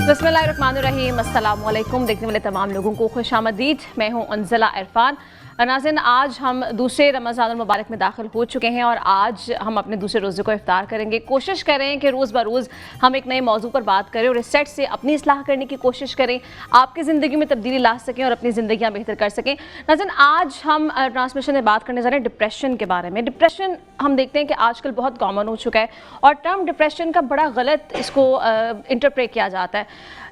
बिस्मिल्लाहिर्रहमानिर्रहीम, अस्सलाम वालेकुम। देखने वाले तमाम लोगों को खुशामदीद। मैं हूँ अंजला इरफान। नाज़रीन, आज हम दूसरे रमज़ान मुबारक में दाखिल हो चुके हैं और आज हम अपने दूसरे रोज़े को इफ्तार करेंगे। कोशिश करें कि रोज़ ब रोज़ हम एक नए मौजू पर बात करें और इस सेट से अपनी इस्लाह करने की कोशिश करें, आपकी ज़िंदगी में तब्दीली ला सकें और अपनी ज़िंदगियाँ बेहतर कर सकें। नाज़रीन, आज हम ट्रांसमिशन में बात करने जा रहे हैं डिप्रेशन के बारे में। डिप्रेशन हम देखते हैं कि आजकल बहुत कॉमन हो चुका है और टर्म डिप्रेशन का बड़ा गलत इसको इंटरप्रेट किया जाता है।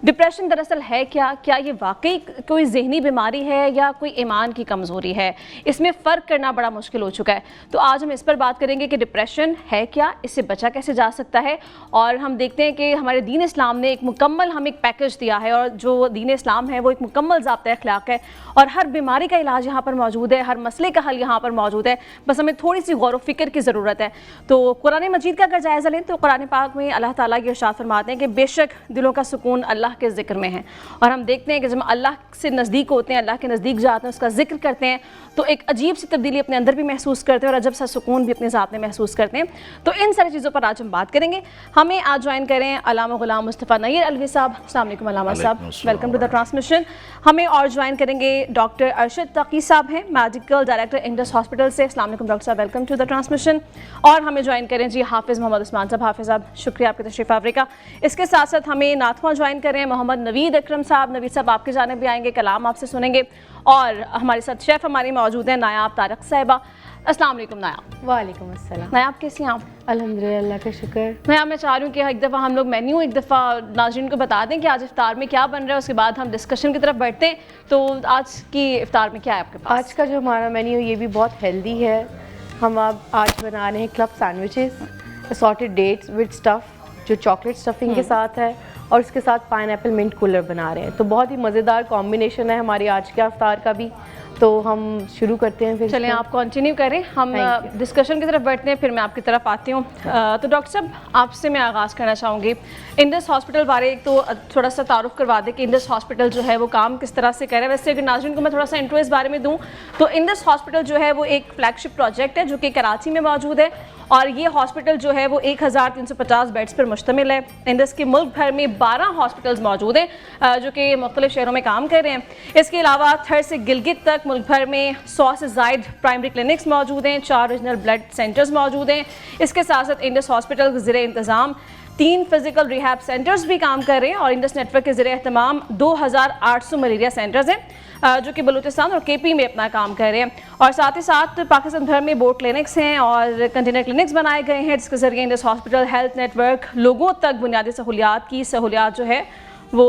डिप्रेशन दरअसल है क्या ये वाकई कोई ज़हनी बीमारी है या कोई ईमान की कमज़ोरी है? इसमें फ़र्क करना बड़ा मुश्किल हो चुका है। तो आज हम इस पर बात करेंगे कि डिप्रेशन है क्या, इससे बचा कैसे जा सकता है। और हम देखते हैं कि हमारे दीन इस्लाम ने एक मुकम्मल हमें एक पैकेज दिया है और जो दीन इस्लाम है वो एक मुकम्मल ज़ाब्ता अखलाक है और हर बीमारी का इलाज यहाँ पर मौजूद है, हर मसले का हल यहाँ पर मौजूद है। बस हमें थोड़ी सी गौर व फिक्र की ज़रूरत है। तो कुरान मजीद का अगर जायज़ा लें तो कुरान पाक में अल्लाह ताला ये इरशाद फरमाते हैं कि बेशक दिलों का सुकून अल्लाह के ज़िक्र में है। और हम देखते हैं कि जब अल्लाह से नज़दीक होते हैं, अल्लाह के नज़दीक जाते हैं, उसका जिक्र करते हैं तो एक अजीब सी तब्दीली अपने अंदर भी महसूस करते हैं और अजब सा सुकून भी अपने ज़ात में महसूस करते हैं। तो इन सारी चीज़ों पर आज हम बात करेंगे। हमें आज ज्वाइन करें अल्लामा गुलाम मुस्तफ़ा नईर अलवी साहब। अस्सलाम वालेकुम अल्लामा साहब, वेलकम टू द ट्रांसमिशन। हमें और ज्वाइन करेंगे डॉक्टर अरशद तकी साहब हैं, मेडिकल डायरेक्टर इंडस हॉस्पिटल से। अस्सलाम वालेकुम डॉक्टर साहब, वेलकम टू द ट्रांसमिशन। और हमें ज्वाइन करें जी हाफिज़ मोहम्मद उस्मान साहब। हाफिज़ साहब, शुक्रिया आपके तशरीफ़ आवरे का। इसके साथ साथ हमें नाथवा ज्वाइन करें मोहम्मद नवीद अकरम साहब। नवीद साहब आपकी जानिब भी आएंगे, कलाम आपसे सुनेंगे। और हमारे साथ शेफ़ हमारी मौजूद हैं नायाब तारक साहिबा। अस्सलाम वालेकुम नायाब। वालेकुम अस्सलाम। नायाब कैसी हैं आप? अल्हम्दुलिल्लाह, अल्लाह का शुक्र। नायाब, मैं चाह रही हूँ कि एक दफ़ा हम लोग मेन्यू एक दफ़ा नाज़रीन को बता दें कि आज इफ्तार में क्या बन रहा है, उसके बाद हम डिस्कशन की तरफ बढ़ते हैं। तो आज की इफ्तार में क्या है आपके पास? आज का जो हमारा मेन्यू ये भी बहुत हेल्दी है। हम अब आज बना रहे हैं club sandwiches, assorted dates with stuff, जो चॉकलेट स्टफिंग के साथ है, और इसके साथ पाइनएप्पल मिंट कूलर बना रहे हैं। तो बहुत ही मज़ेदार कॉम्बिनेशन है हमारी आज के इफ्तार का भी। तो हम शुरू करते हैं फिर। चलें, आप कंटिन्यू करें, हम डिस्कशन की तरफ बढ़ते हैं, फिर मैं आपकी तरफ आती हूँ। तो डॉक्टर साहब, आपसे मैं आगाज़ करना चाहूँगी इंडस हॉस्पिटल बारे। एक तो थोड़ा सा तारुफ करवा दें कि इंडस हॉस्पिटल जो है वो काम किस तरह से कर रहा है। वैसे अगर नाज़रीन को मैं थोड़ा सा इंट्रो इस बारे में दूँ तो इंडस हॉस्पिटल जो है वो एक फ्लैगशिप प्रोजेक्ट है जो कि कराची में मौजूद है और ये हॉस्पिटल जो है वो 1350 बेड्स पर मुश्तमिल है। इंडस के मुल्क भर में 12 हॉस्पिटल्स मौजूद हैं जो कि मुख्तलिफ शहरों में काम कर रहे हैं। इसके अलावा थर से गिलगित तक मुल्क भर में 100 से ज़ायद प्राइमरी क्लिनिक्स मौजूद हैं, 4 रीजनल ब्लड सेंटर्स मौजूद हैं। इसके साथ साथ इंडस हॉस्पिटल के ज़रिए इंतज़ाम 3 फिजिकल रिहैब सेंटर्स भी काम कर रहे हैं और इंडस नेटवर्क के ज़रिए एहतमाम 2800 मलेरिया सेंटर्स हैं जो कि बलूचिस्तान और केपी में अपना काम कर रहे हैं। और साथ ही साथ पाकिस्तान भर में बोर्ड क्लिनिक्स हैं और कंटेनर क्लिनिक्स बनाए गए हैं जिसके ज़रिए इंडस हॉस्पिटल हेल्थ नेटवर्क लोगों तक बुनियादी सहूलियात जो है वो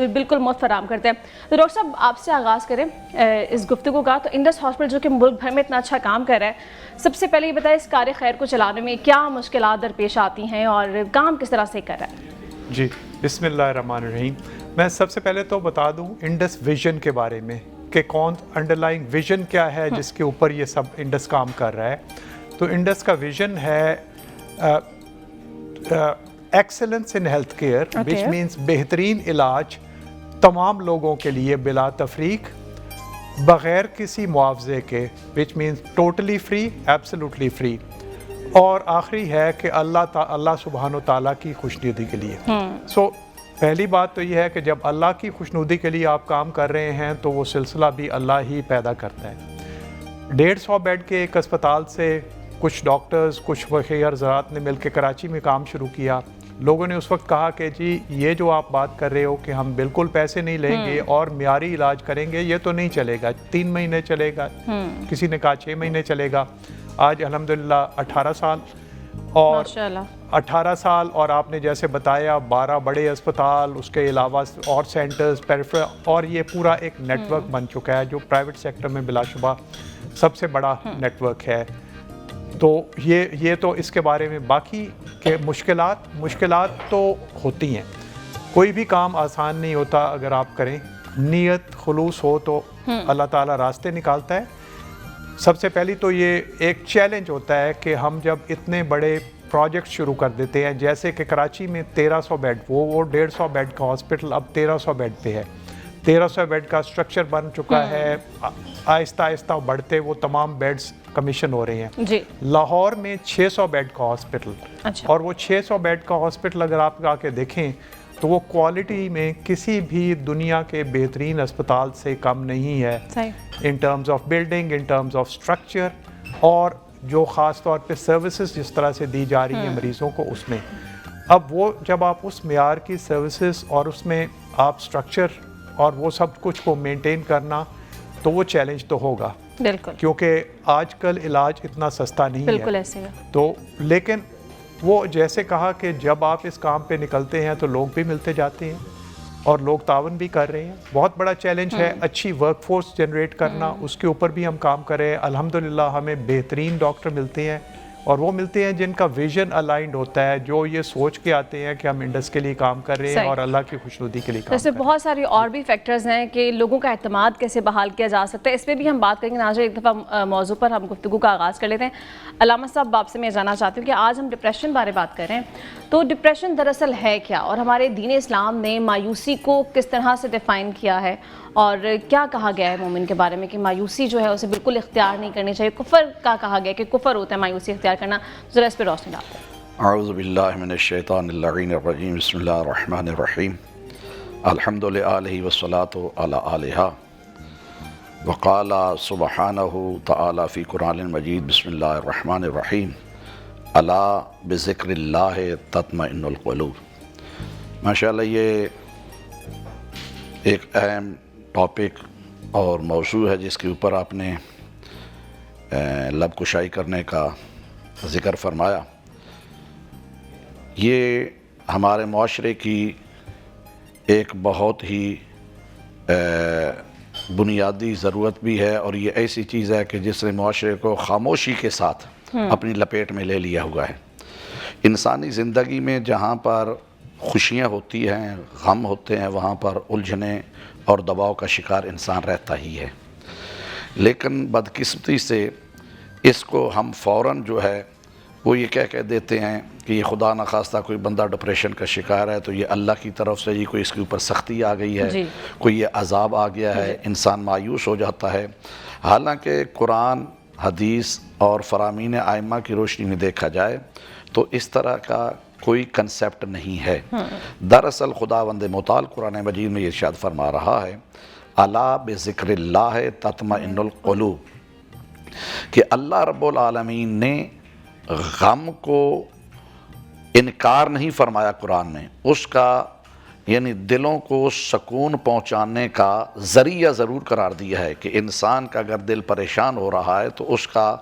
बिल्कुल मुफ्त फराम करते हैं। तो डॉक्टर साहब, आपसे आगाज़ करें इस गुफ्तगू का। तो इंडस हॉस्पिटल जो कि मुल्क भर में इतना अच्छा काम कर रहा है, सबसे पहले ये बताएं इस कार्य खैर को चलाने में क्या मुश्किलात दरपेश आती हैं और काम किस तरह से कर रहा है? जी, बिस्मिल्लाहिर्रहमानिर्रहीम। मैं सबसे पहले तो बता दूं इंडस विजन के बारे में कि कौन अंडरलाइंग विजन क्या है जिसके ऊपर ये सब इंडस काम कर रहा है। तो इंडस का विजन है excellence in health care, which means बेहतरीन इलाज तमाम लोगों के लिए बिला तफरीक, बग़ैर किसी मुआवजे के, which means totally free, absolutely free. और आखिरी है कि अल्लाह सुब्हानो ताला की खुशनुदी के लिए। सो पहली बात तो यह है कि जब अल्लाह की खुशनुदी के लिए आप काम कर रहे हैं तो वो सिलसिला भी अल्लाह ही पैदा करता है। 150 बेड के एक अस्पताल से कुछ डॉक्टर्स, कुछ वकील ज़रात ने मिल के कराची में काम शुरू किया। लोगों ने उस वक्त कहा कि जी ये जो आप बात कर रहे हो कि हम बिल्कुल पैसे नहीं लेंगे और मियारी इलाज करेंगे, ये तो नहीं चलेगा, 3 महीने चलेगा, किसी ने कहा 6 महीने चलेगा। आज अल्हम्दुलिल्लाह 18 साल और 18 साल और आपने जैसे बताया 12 बड़े अस्पताल, उसके अलावा और सेंटर्स पेरिफेरल, और ये पूरा एक नेटवर्क बन चुका है जो प्राइवेट सेक्टर में बिलाशुबा सबसे बड़ा नेटवर्क है। तो ये तो इसके बारे में। बाकी के मुश्किलात तो होती हैं, कोई भी काम आसान नहीं होता। अगर आप करें, नीयत खुलूस हो तो अल्लाह ताला रास्ते निकालता है। सबसे पहली तो ये एक चैलेंज होता है कि हम जब इतने बड़े प्रोजेक्ट शुरू कर देते हैं, जैसे कि कराची में 1300 बेड, वो 150 बेड का हॉस्पिटल अब 1300 बेड पे है। 1300 बेड का स्ट्रक्चर बन चुका है, आहिस्ता आहिस्ता बढ़ते वो तमाम बेड्स कमीशन हो रहे हैं जी। लाहौर में 600 बेड का हॉस्पिटल, अच्छा। और वो 600 बेड का हॉस्पिटल अगर आप आके देखें تو وہ کوالٹی میں کسی بھی دنیا کے بہترین اسپتال سے کم نہیں ہے in terms of building, in terms of structure, اور جو خاص طور پہ سروسز جس طرح سے دی جا رہی ہیں مریضوں کو اس میں. اب وہ جب آپ اس معیار کی سروسز اور اس میں آپ اسٹرکچر اور وہ سب کچھ کو مینٹین کرنا، تو وہ چیلنج تو ہوگا بالکل، کیونکہ آج کل علاج اتنا سستا نہیں ہے. بالکل ایسے ہے. تو لیکن وہ جیسے کہا کہ جب آپ اس کام پہ نکلتے ہیں تو لوگ بھی ملتے جاتے ہیں اور لوگ تعاون بھی کر رہے ہیں. بہت بڑا چیلنج ہے اچھی ورک فورس جنریٹ کرنا، اس کے اوپر بھی ہم کام کر رہے ہیں. الحمدللہ ہمیں بہترین ڈاکٹر ملتے ہیں، اور وہ ملتے ہیں جن کا ویژن الائنڈ ہوتا ہے، جو یہ سوچ کے آتے ہیں کہ ہم انڈس کے لیے کام کر رہے ہیں اور اللہ کی خوشنودی کے لیے کام کر جیسے رہے ہیں. بہت ساری اور بھی فیکٹرز ہیں کہ لوگوں کا اعتماد کیسے بحال کیا جا سکتا ہے، اس پہ بھی ہم بات کریں گے. ناظرین، ایک دفعہ موضوع پر ہم گفتگو کا آغاز کر لیتے ہیں. علامہ صاحب، آپ سے میں جاننا چاہتی ہوں کہ آج ہم ڈپریشن بارے بات کر رہے ہیں، تو ڈپریشن دراصل ہے کیا، اور ہمارے دین اسلام نے مایوسی کو کس طرح سے ڈیفائن کیا ہے، اور کیا کہا گیا ہے مومن کے بارے میں کہ مایوسی جو ہے اسے بالکل اختیار نہیں کرنی چاہیے. کفر کا کہا گیا کہ کفر ہوتا ہے مایوسی اختیار کرنا. ذرا اس پہ روشنی ڈالتے ہیں. اعوذ باللہ من الشیطان اللعین الرجیم، بسم اللہ الرحمن الرحیم. الحمد للہ والصلاة علی آلہا. وقال سبحانہ تعالی فی قرآن المجید، بسم اللہ الرحمن الرحیم. الا بذکر اللہ تطمئن القلوب. ماشاءاللہ یہ ایک اہم ٹاپک اور موضوع ہے جس کے اوپر آپ نے لب کشائی کرنے کا ذکر فرمایا. یہ ہمارے معاشرے کی ایک بہت ہی بنیادی ضرورت بھی ہے، اور یہ ایسی چیز ہے کہ جس نے معاشرے کو خاموشی کے ساتھ اپنی لپیٹ میں لے لیا ہوا ہے. انسانی زندگی میں جہاں پر خوشیاں ہوتی ہیں، غم ہوتے ہیں، وہاں پر الجھنے اور دباؤ کا شکار انسان رہتا ہی ہے. لیکن بدقسمتی سے اس کو ہم فوراً جو ہے وہ یہ کہہ دیتے ہیں کہ یہ خدا نخواستہ کوئی بندہ ڈپریشن کا شکار ہے تو یہ اللہ کی طرف سے کوئی اس کے اوپر سختی آ گئی ہے، کوئی یہ عذاب آ گیا ہے، انسان مایوس ہو جاتا ہے. حالانکہ قرآن، حدیث اور فرامین ائمہ کی روشنی میں دیکھا جائے تو اس طرح کا کوئی کنسیپٹ نہیں ہے. دراصل خداوند متعال قرآن مجید میں یہ ارشاد فرما رہا ہے، الا بذکر اللہ تطمئن القلوب، کہ اللہ رب العالمین نے غم کو انکار نہیں فرمایا قرآن میں، اس کا یعنی دلوں کو سکون پہنچانے کا ذریعہ ضرور قرار دیا ہے کہ انسان کا اگر دل پریشان ہو رہا ہے تو اس کا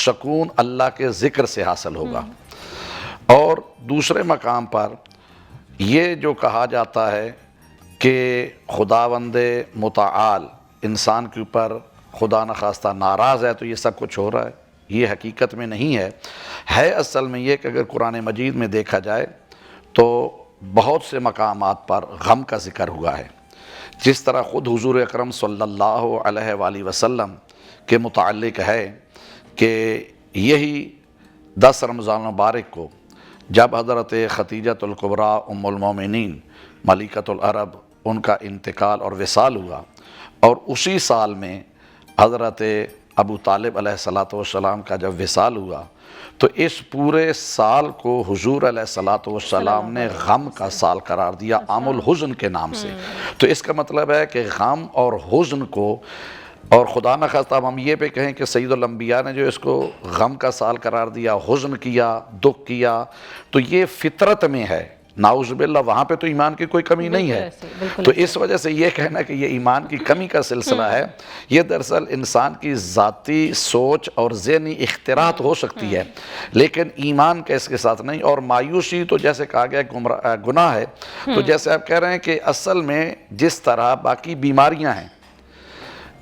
سکون اللہ کے ذکر سے حاصل ہوگا. اور دوسرے مقام پر یہ جو کہا جاتا ہے کہ خداوند متعال انسان کے اوپر خدا نخواستہ ناراض ہے تو یہ سب کچھ ہو رہا ہے، یہ حقیقت میں نہیں ہے. ہے اصل میں یہ کہ اگر قرآن مجید میں دیکھا جائے تو بہت سے مقامات پر غم کا ذکر ہوا ہے. جس طرح خود حضور اکرم صلی اللہ علیہ وآلہ وسلم کے متعلق ہے کہ یہی 10 رمضان مبارک کو جب حضرت خدیجۃ الکبریٰ ام المومنین ملکۃ العرب ان کا انتقال اور وصال ہوا، اور اسی سال میں حضرت ابو طالب علیہ السلام کا جب وصال ہوا تو اس پورے سال کو حضور علیہ السلام نے غم کا سال قرار دیا، عام الحزن کے نام سے. تو اس کا مطلب ہے کہ غم اور حزن کو، اور خدا نخواستہ ہم یہ پہ کہیں کہ سید الانبیاء نے جو اس کو غم کا سال قرار دیا، حزن کیا، دکھ کیا، تو یہ فطرت میں ہے. نعوذ باللہ وہاں پہ تو ایمان کی کوئی کمی نہیں ہے. تو اس وجہ سے یہ کہنا کہ یہ ایمان کی کمی کا سلسلہ ہے، یہ دراصل انسان کی ذاتی سوچ اور ذہنی اختراعات ہو سکتی ہے، لیکن ایمان کا اس کے ساتھ نہیں. اور مایوسی تو جیسے کہا گیا گناہ ہے، تو جیسے آپ کہہ رہے ہیں کہ اصل میں جس طرح باقی بیماریاں ہیں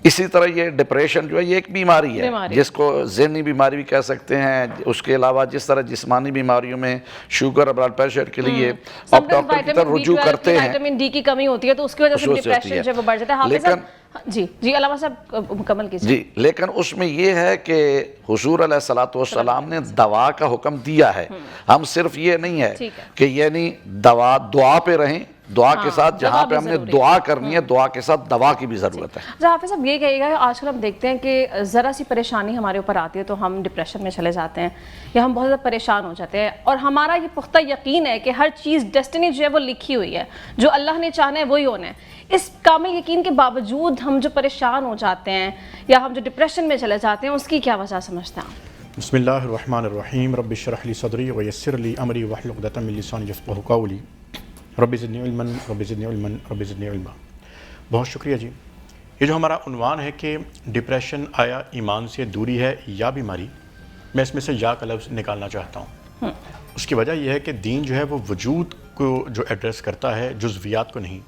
اسی طرح یہ ڈپریشن جو ہے یہ ایک بیماری ہے جس کو ذہنی بیماری بھی کہہ سکتے ہیں. اس کے علاوہ جس طرح جسمانی بیماریوں میں شوگر اور بلڈ پریشر کے لیے آپ ڈاکٹر کی طرف رجوع کرتے ہیں، وٹامن ڈی کی کمی ہوتی ہے تو اس کی وجہ سے ڈپریشن جو بڑھ جاتا ہے. لیکن جی علامہ صاحب مکمل کیجیے. جی لیکن اس میں یہ ہے کہ حضور علیہ السلام نے دوا کا حکم دیا ہے. ہم صرف یہ نہیں ہے کہ یعنی دعا پہ رہیں دعا کے ساتھ دعا جہاں بھی پہ ہم نے ضروری دعا کرنی ہے، دعا کے ساتھ دوا کی بھی ضرورت ہے. اچھا حافظ صاحب یہ کہیے گا، آج کل ہم دیکھتے ہیں کہ ذرا سی پریشانی ہمارے اوپر آتی ہے تو ہم ڈپریشن میں چلے جاتے ہیں یا ہم بہت زیادہ پریشان ہو جاتے ہیں، اور ہمارا یہ پختہ یقین ہے کہ ہر چیز ڈیسٹنی جو ہے وہ لکھی ہوئی ہے، جو اللہ نے چاہنا ہے وہی ہونا ہے. اس کامل یقین کے باوجود ہم جو پریشان ہو جاتے ہیں یا ہم جو ڈپریشن میں چلے جاتے ہیں، اس کی کیا وجہ سمجھتے ہیں آپ؟ بسم اللہ الرحمن الرحیم. رب اشرح لی صدری ویسر لی امری واحلل عقدۃ من لسانی یفقهوا قولی. رب زدنی علما رب زدنی علما رب زدنی علما. بہت شکریہ جی. یہ جو ہمارا عنوان ہے کہ ڈپریشن آیا ایمان سے دوری ہے یا بیماری، میں اس میں سے یا کا لفظ نکالنا چاہتا ہوں. اس کی وجہ یہ ہے کہ دین جو ہے وہ وجود کو جو ایڈریس کرتا ہے، جزویات کو نہیں.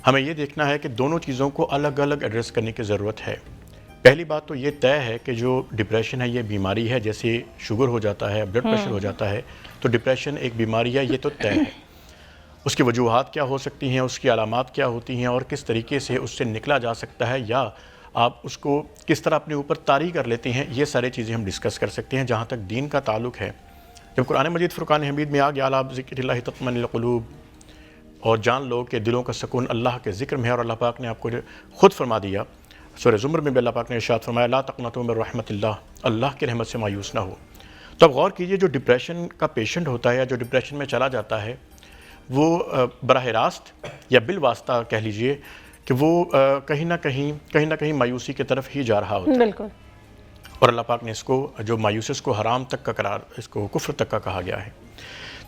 ہمیں یہ دیکھنا ہے کہ دونوں چیزوں کو الگ الگ ایڈریس کرنے کی ضرورت ہے. پہلی بات تو یہ طے ہے کہ جو ڈپریشن ہے یہ بیماری ہے، جیسے شوگر ہو جاتا ہے، بلڈ پریشر ہو جاتا ہے، تو ڈپریشن ایک بیماری ہے، یہ تو طے ہے. اس کی وجوہات کیا ہو سکتی ہیں، اس کی علامات کیا ہوتی ہیں، اور کس طریقے سے اس سے نکلا جا سکتا ہے، یا آپ اس کو کس طرح اپنے اوپر طاری کر لیتے ہیں، یہ سارے چیزیں ہم ڈسکس کر سکتے ہیں. جہاں تک دین کا تعلق ہے، جب قرآن مجید فرقان حمید میں آ گیا الا بذکر اللہ تطمئن القلوب، اور جان لو کہ دلوں کا سکون اللہ کے ذکر میں ہے، اور اللہ پاک نے آپ کو خود فرما دیا. سورہ زمر میں بھی اللہ پاک نے ارشاد فرمایا لا تقنطوا من رحمت اللہ، اللہ کی رحمت سے مایوس نہ ہو. تو اب غور کیجئے، جو ڈپریشن کا پیشنٹ ہوتا ہے یا جو ڈپریشن میں چلا جاتا ہے، وہ براہ راست یا بالواسطہ کہہ لیجئے کہ وہ کہیں نہ کہیں مایوسی کی طرف ہی جا رہا ہوتا ہے. بالکل. اور اللہ پاک نے اس کو جو مایوسی، اس کو حرام تک کا قرار، اس کو کفر تک کا کہا گیا ہے.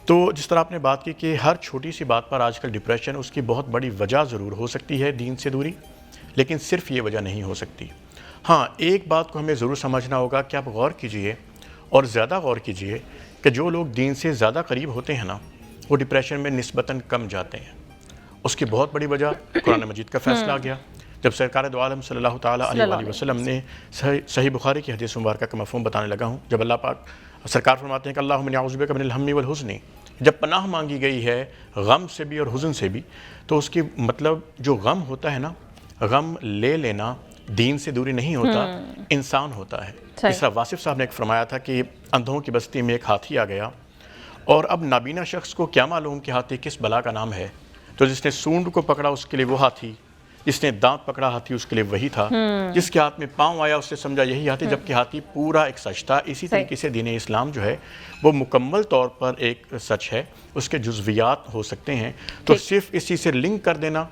تو جس طرح آپ نے بات کی کہ ہر چھوٹی سی بات پر آج کل ڈپریشن، اس کی بہت بڑی وجہ ضرور ہو سکتی ہے دین سے دوری، لیکن صرف یہ وجہ نہیں ہو سکتی. ہاں، ایک بات کو ہمیں ضرور سمجھنا ہوگا کہ آپ غور کیجئے، اور زیادہ غور کیجئے، کہ جو لوگ دین سے زیادہ قریب ہوتے ہیں نا، وہ ڈپریشن میں نسبتاً کم جاتے ہیں. اس کی بہت بڑی وجہ قرآن مجید کا فیصلہ آ گیا. جب سرکار دو عالم صلی اللہ تعالیٰ علیہ وآلہ وسلم نے صحیح بخاری کی حدیث مبارکہ کا مفہوم بتانے لگا ہوں، جب اللہ پاک سرکار فرماتے ہیں کہ اللہم انی اعوذ بک من الہم والحزن، جب پناہ مانگی گئی ہے غم سے بھی اور حزن سے بھی، تو اس کی مطلب جو غم ہوتا ہے نا، غم لے لینا دین سے دوری نہیں ہوتا، انسان ہوتا ہے. اس طرح واصف صاحب نے ایک فرمایا تھا کہ اندھوں کی بستی میں ایک ہاتھی آ گیا، اور اب نابینا شخص کو کیا معلوم کہ ہاتھی کس بلا کا نام ہے. تو جس نے سونڈ کو پکڑا اس کے لیے وہ ہاتھی، جس نے دانت پکڑا ہاتھی اس کے لیے وہی تھا، جس کے ہاتھ میں پاؤں آیا اس نے سمجھا یہی ہاتھی، جبکہ ہاتھی پورا ایک سچ تھا. اسی طریقے سے دین اسلام جو ہے وہ مکمل طور پر ایک سچ ہے، اس کے جزویات ہو سکتے ہیں. تو صرف اس چیز سے لنک کر دینا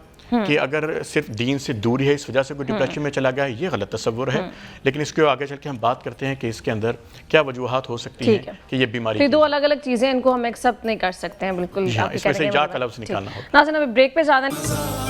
کہ اگر صرف دین سے دوری ہے اس وجہ سے کوئی ڈپریشن میں چلا گیا، یہ غلط تصور ہے. لیکن اس کے آگے چل کے ہم بات کرتے ہیں کہ اس کے اندر کیا وجوہات ہو سکتی ہیں کہ یہ بیماری. دو الگ الگ چیزیں، ان کو ہم ایکسپٹ نہیں کر سکتے ہیں. بالکل اس میں سے جا کا لفظ نکالنا ہوگا. ناظرین ابھی بریک پہ جانا ہے.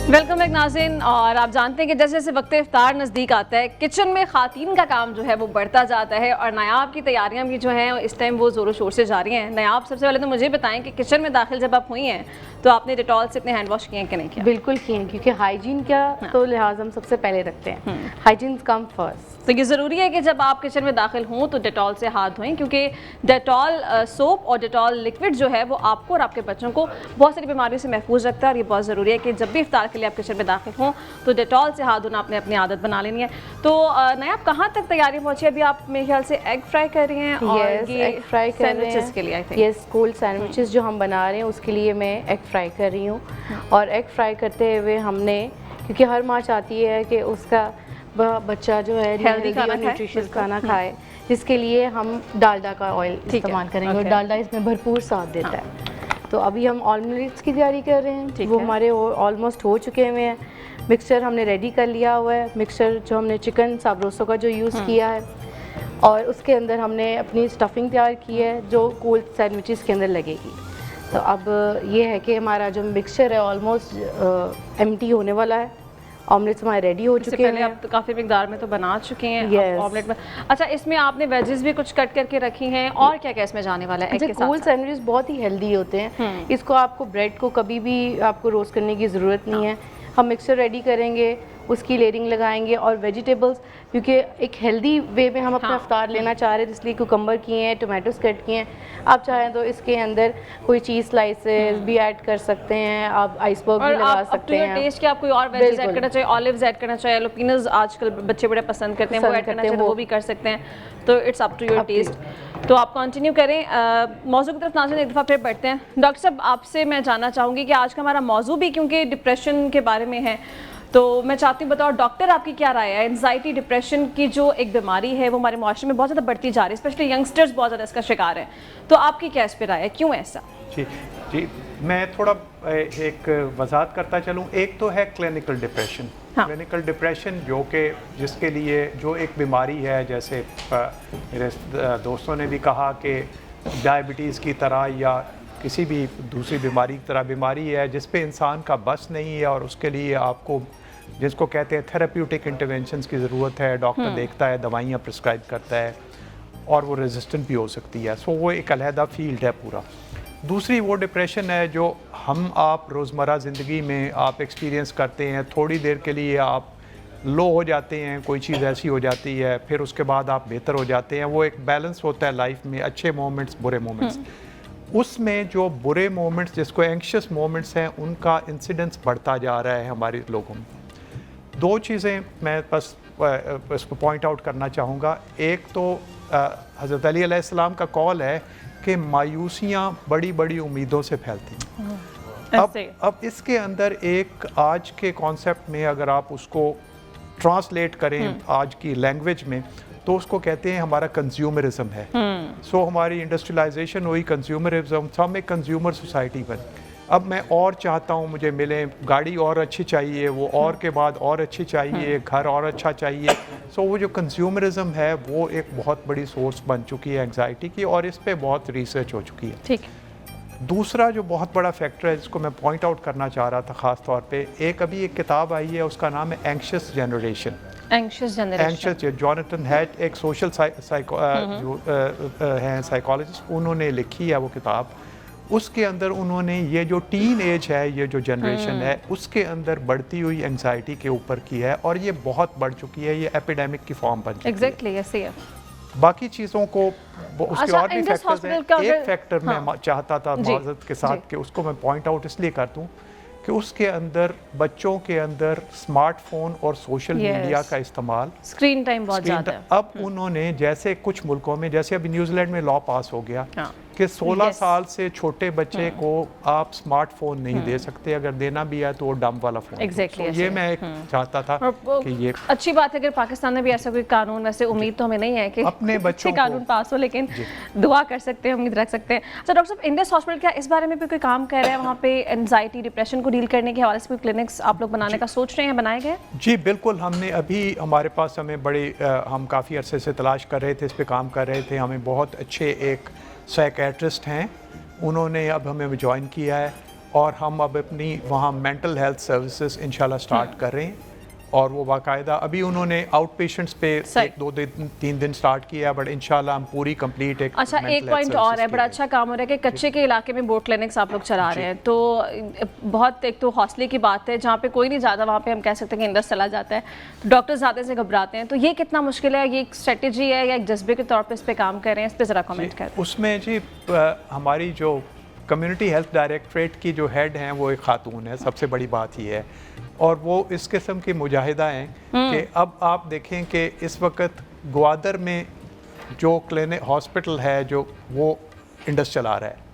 ویلکم بیک ناظرین. اور آپ جانتے ہیں کہ جیسے جیسے وقت افطار نزدیک آتا ہے، کچن میں خواتین کا کام جو ہے وہ بڑھتا جاتا ہے، اور نایاب کی تیاریاں بھی جو ہیں اس ٹائم وہ زور و شور سے جاری ہیں. نایاب، سب سے پہلے تو مجھے بتائیں کہ کچن میں داخل جب آپ ہوئی ہیں تو آپ نے ڈیٹول سے اپنے ہینڈ واش کیے ہیں کہ نہیں کیا؟ بالکل کیے ہیں، کیونکہ ہائیجین کا تو لحاظ ہم سب سے پہلے رکھتے ہیں. Hygiene come first. تو یہ ضروری ہے کہ جب آپ کچن میں داخل ہوں تو ڈیٹول سے ہاتھ دھوئیں، کیونکہ ڈیٹول سوپ اور ڈیٹول لکوڈ جو ہے وہ آپ کو اور آپ کے بچوں کو بہت ساری بیماریوں سے محفوظ رکھتا ہے. اور یہ بہت ضروری ہے کہ جب بھی افطار کے لیے آپ کچن میں داخل ہوں تو ڈیٹول سے ہاتھ دھونا اپنی عادت بنا لینی ہے. تو نیاب، کہاں تک تیاری پہنچی؟ ابھی آپ میرے خیال سے ایگ فرائی کر رہی ہیں، اور ایگ فرائی کر رہے ہیں کے لیے. یس، کولڈ سینڈوچز جو ہم بنا رہے ہیں اس کے لیے میں ایگ فرائی کر رہی ہوں. اور ایگ فرائی کرتے ہوئے ہم نے، کیونکہ ہر ماں چاہتی ہے کہ اس کا بچہ جو ہے ہیلدی اور نیوٹریشس کھانا کھائے، جس کے لیے ہم ڈالڈا کا آئل استعمال کریں گے، اور ڈالڈا اس میں بھرپور ساتھ دیتا ہے. تو ابھی ہم آملیٹس کی تیاری کر رہے ہیں، وہ ہمارے آلموسٹ ہو چکے ہوئے ہیں. مکسچر ہم نے ریڈی کر لیا ہوا ہے. مکسچر جو ہم نے چکن سابروسو کا جو یوز کیا ہے، اور اس کے اندر ہم نے اپنی اسٹفنگ تیار کی ہے جو کولڈ سینڈوچز کے اندر لگے گی. تو اب یہ ہے کہ ہمارا جو مکسچر ہے آلموسٹ ایمٹی ہونے والا ہے. آملیٹس ہمارے ریڈی ہو چکے ہیں. آپ کافی مقدار میں تو بنا چکے ہیں آملیٹ میں. اچھا، اس میں آپ نے ویجز بھی کچھ کٹ کر کے رکھی ہیں، اور کیا کیا اس میں جانے والا ہے؟ کولڈ سینڈوچز بہت ہی ہیلدی ہوتے ہیں. اس کو آپ کو بریڈ کو کبھی بھی آپ کو روسٹ کرنے کی ضرورت نہیں ہے. ہم مکسر ریڈی کریں گے، उसकी लेयरिंग लगाएंगे, और वेजिटेबल्स क्योंकि एक हेल्दी वे में हम अपना हाँ। इफ्तार लेना चाह रहे हैं, इसलिए कुकम्बर किए हैं, टोमेटोज कट किए हैं। आप चाहें तो इसके अंदर कोई चीज़ स्लाइसेस भी ऐड कर सकते हैं, आप आइसबर्ग भी और लगा आप सकते हैं। टेस्ट के आप कोई और वेजेस ऐड बिल्कुल। करना चाहिए, ऑलिव्स ऐड करना चाहिए, लुपिनस आजकल बच्चे बड़े पसंद करते हैं, वो पसंद ऐड करना करते हैं, चाहिए तो वो वो भी कर सकते हैं, तो it's up to your Up to test. तो आप कंटिन्यू करें। मौजू की तरफ नाज़रीन एक दफ़ा फिर बढ़ते हैं। डॉक्टर साहब, आपसे मैं जानना चाहूँगी कि आज का हमारा मौजू भी क्योंकि डिप्रेशन के बारे में है, तो मैं चाहती हूँ बताओ डॉक्टर आपकी क्या राय है, एंजाइटी डिप्रेशन की जो एक बीमारी है वो हमारे माशरे में बहुत ज़्यादा बढ़ती जा रही है, स्पेशली यंगस्टर्स बहुत ज़्यादा इसका शिकार है, तो आपकी क्या इस पर राय है, क्यों ऐसा? जी जी, मैं थोड़ा एक वजाहत करता चलूँ। एक तो है क्लिनिकल डिप्रेशन। हाँ। क्लिनिकल डिप्रेशन जो कि जिसके लिए जो एक बीमारी है, जैसे मेरे दोस्तों ने भी कहा कि डायबिटीज़ की तरह या किसी भी दूसरी बीमारी की तरह बीमारी है जिस पे इंसान का बस नहीं है, और उसके लिए आपको जिसको कहते हैं थेरेप्यूटिक इंटरवेंशंस की ज़रूरत है। डॉक्टर देखता है, दवाइयाँ प्रिस्क्राइब करता है, और वो रेजिस्टेंट भी हो सकती है। सो वो एक अलहदा फील्ड है पूरा। दूसरी वो डिप्रेशन है जो हम आप रोज़मर्रा ज़िंदगी में आप एक्सपीरियंस करते हैं। थोड़ी देर के लिए आप लो हो जाते हैं, कोई चीज़ ऐसी हो जाती है, फिर उसके बाद आप बेहतर हो जाते हैं। वो एक बैलेंस होता है लाइफ में, अच्छे मोमेंट्स, बुरे मोमेंट्स। उसमें जो बुरे मोमेंट्स, जिसको एंक्शस मोमेंट्स हैं, उनका इंसिडेंस बढ़ता जा रहा है हमारे लोगों में। दो चीज़ें मैं बस इसको पॉइंट आउट करना चाहूँगा। एक तो हज़रत अली अलैहिस्सलाम का कॉल है कि मायूसियाँ बड़ी बड़ी उम्मीदों से फैलती हैं। अब इसके अंदर एक आज के कॉन्सेप्ट में अगर आप उसको ट्रांसलेट करें आज की लैंग्वेज में, तो उसको कहते हैं हमारा कंज्यूमरिज्म है। सो हमारी इंडस्ट्रियलाइजेशन हुई, कंज्यूमरिज्म, हम एक कंज्यूमर सोसाइटी बनी। अब मैं और चाहता हूँ, मुझे मिले, गाड़ी और अच्छी चाहिए, वो और के बाद और अच्छी चाहिए, घर और अच्छा चाहिए। सो वो जो कंज्यूमरिज्म है वो एक बहुत बड़ी सोर्स बन चुकी है एंग्जाइटी की, और इस पे बहुत रिसर्च हो चुकी है। ठीक। दूसरा जो बहुत बड़ा फैक्टर है जिसको मैं पॉइंट आउट करना चाह रहा था ख़ास तौर पे, अभी एक किताब आई है, उसका नाम है anxious generation. Anxious generation, Jonathan hat एक सोशल जो हैं साइकोलॉजिस्ट, उन्होंने लिखी है वो किताब। उसके अंदर उन्होंने ये जो टीन एज है, ये जो जनरेशन है, उसके अंदर बढ़ती हुई एंग्जाइटी के ऊपर की है, और ये बहुत बढ़ चुकी है, ये एपिडेमिक की फॉर्म बन चुकी है। एग्जैक्टली ऐसे है। बाकी चीज़ों को उसके अच्छा, और भी इंडस फैक्टर्स हैं। हॉस्पिटल का एक अगर- फैक्टर मैं चाहता था जी, माज़रत के साथ जी। कि उसको मैं पॉइंट आउट इसलिए कर दूं कि उसके अंदर बच्चों के अंदर स्मार्टफोन और सोशल Yes. मीडिया का इस्तेमाल, स्क्रीन टाइम बहुत स्क्रीन ज़्यादा है। अब उन्होंने जैसे कुछ मुल्कों में, जैसे अभी न्यूजीलैंड में लॉ पास हो गया हाँ। कि 16 Yes. साल से छोटे बच्चे को आप स्मार्टफोन नहीं दे सकते, अगर देना भी है तो वो डंब वाला फोन। Exactly, So ऐसे ये मैं एक चाहता था और वो कि ये अच्छी बात है अगर पाकिस्तान में भी ऐसा कोई कानून, वैसे उम्मीद तो हमें नहीं है कि अपने बच्चों अच्छे कानून को- पास हो, लेकिन दुआ कर सकते हैं, उम्मीद रख सकते हैं। अच्छा डॉक्टर साहब, इंडस हॉस्पिटल क्या इस बारे में भी कोई काम कर रहा है, वहाँ पे एंजाइटी डिप्रेशन को डील करने के हवाले से कोई क्लिनिक्स आप लोग बनाने का सोच रहे हैं, बनाए गए? जी बिल्कुल, हमने अभी हमारे पास हमें हम काफ़ी अरसे से तलाश कर रहे थे, इस पे काम कर रहे थे। हमें बहुत अच्छे एक साइकेट्रिस्ट हैं, उन्होंने अब हमें ज्वाइन किया है, और हम अब अपनी वहाँ मेंटल हेल्थ सर्विसेज इंशाल्लाह स्टार्ट कर रहे हैं। और वो बाकायदा अभी उन्होंने आउट पेशेंट्स पे सही। 2-3 दिन स्टार्ट किया, बट इंशाल्लाह हम पूरी कंप्लीट एक अच्छा, mental एक health पॉइंट और है, services बड़ा के अच्छा काम हो रहा है कि कच्चे के इलाके में बोट क्लिनिक्स आप लोग चला रहे हैं, तो बहुत एक तो हौसले की बात है, जहाँ पे कोई नहीं ज़्यादा, वहाँ पे हम कह सकते हैं कि इंडस चला जाता है, तो डॉक्टर ज़्यादा से घबराते हैं, तो ये कितना मुश्किल है, ये एक स्ट्रेटेजी है या एक जज्बे के तौर पर इस पर काम कर रहे हैं, इस पर ज़रा कमेंट जी, करें। उसमें जी हमारी जो कम्युनिटी हेल्थ डायरेक्टरेट की जो हेड हैं वो एक खातून है, सबसे बड़ी बात ये है, और वो इस किस्म की मुजाहिदा हैं कि अब आप देखें कि इस वक्त ग्वादर में जो क्लिनिक हॉस्पिटल है जो वो इंडस चला रहा है,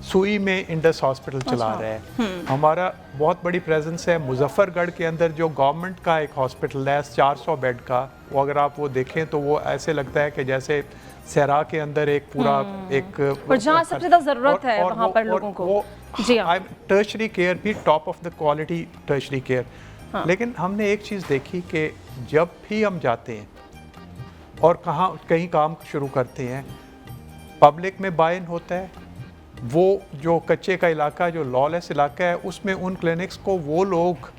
सुई में इंडस हॉस्पिटल चला रहा है। हमारा बहुत बड़ी प्रेजेंस है मुजफ्फरगढ़ के अंदर, जो गवर्नमेंट का एक हॉस्पिटल है 400 बेड का, वो अगर आप वो देखें तो वो ऐसे लगता है कि जैसे सहरा के अंदर एक पूरा एक, और जहाँ सबसे ज़्यादा ज़रूरत है वहाँ पर लोगों को। जी हाँ, टर्शरी केयर भी top of the quality tertiary care. लेकिन हमने एक चीज़ देखी कि जब भी हम जाते हैं और कहीं काम शुरू करते हैं, पब्लिक में बाय इन होता है, वो जो कच्चे का इलाका, जो लॉलेस इलाका है, उसमें उन क्लिनिक्स को वो लोग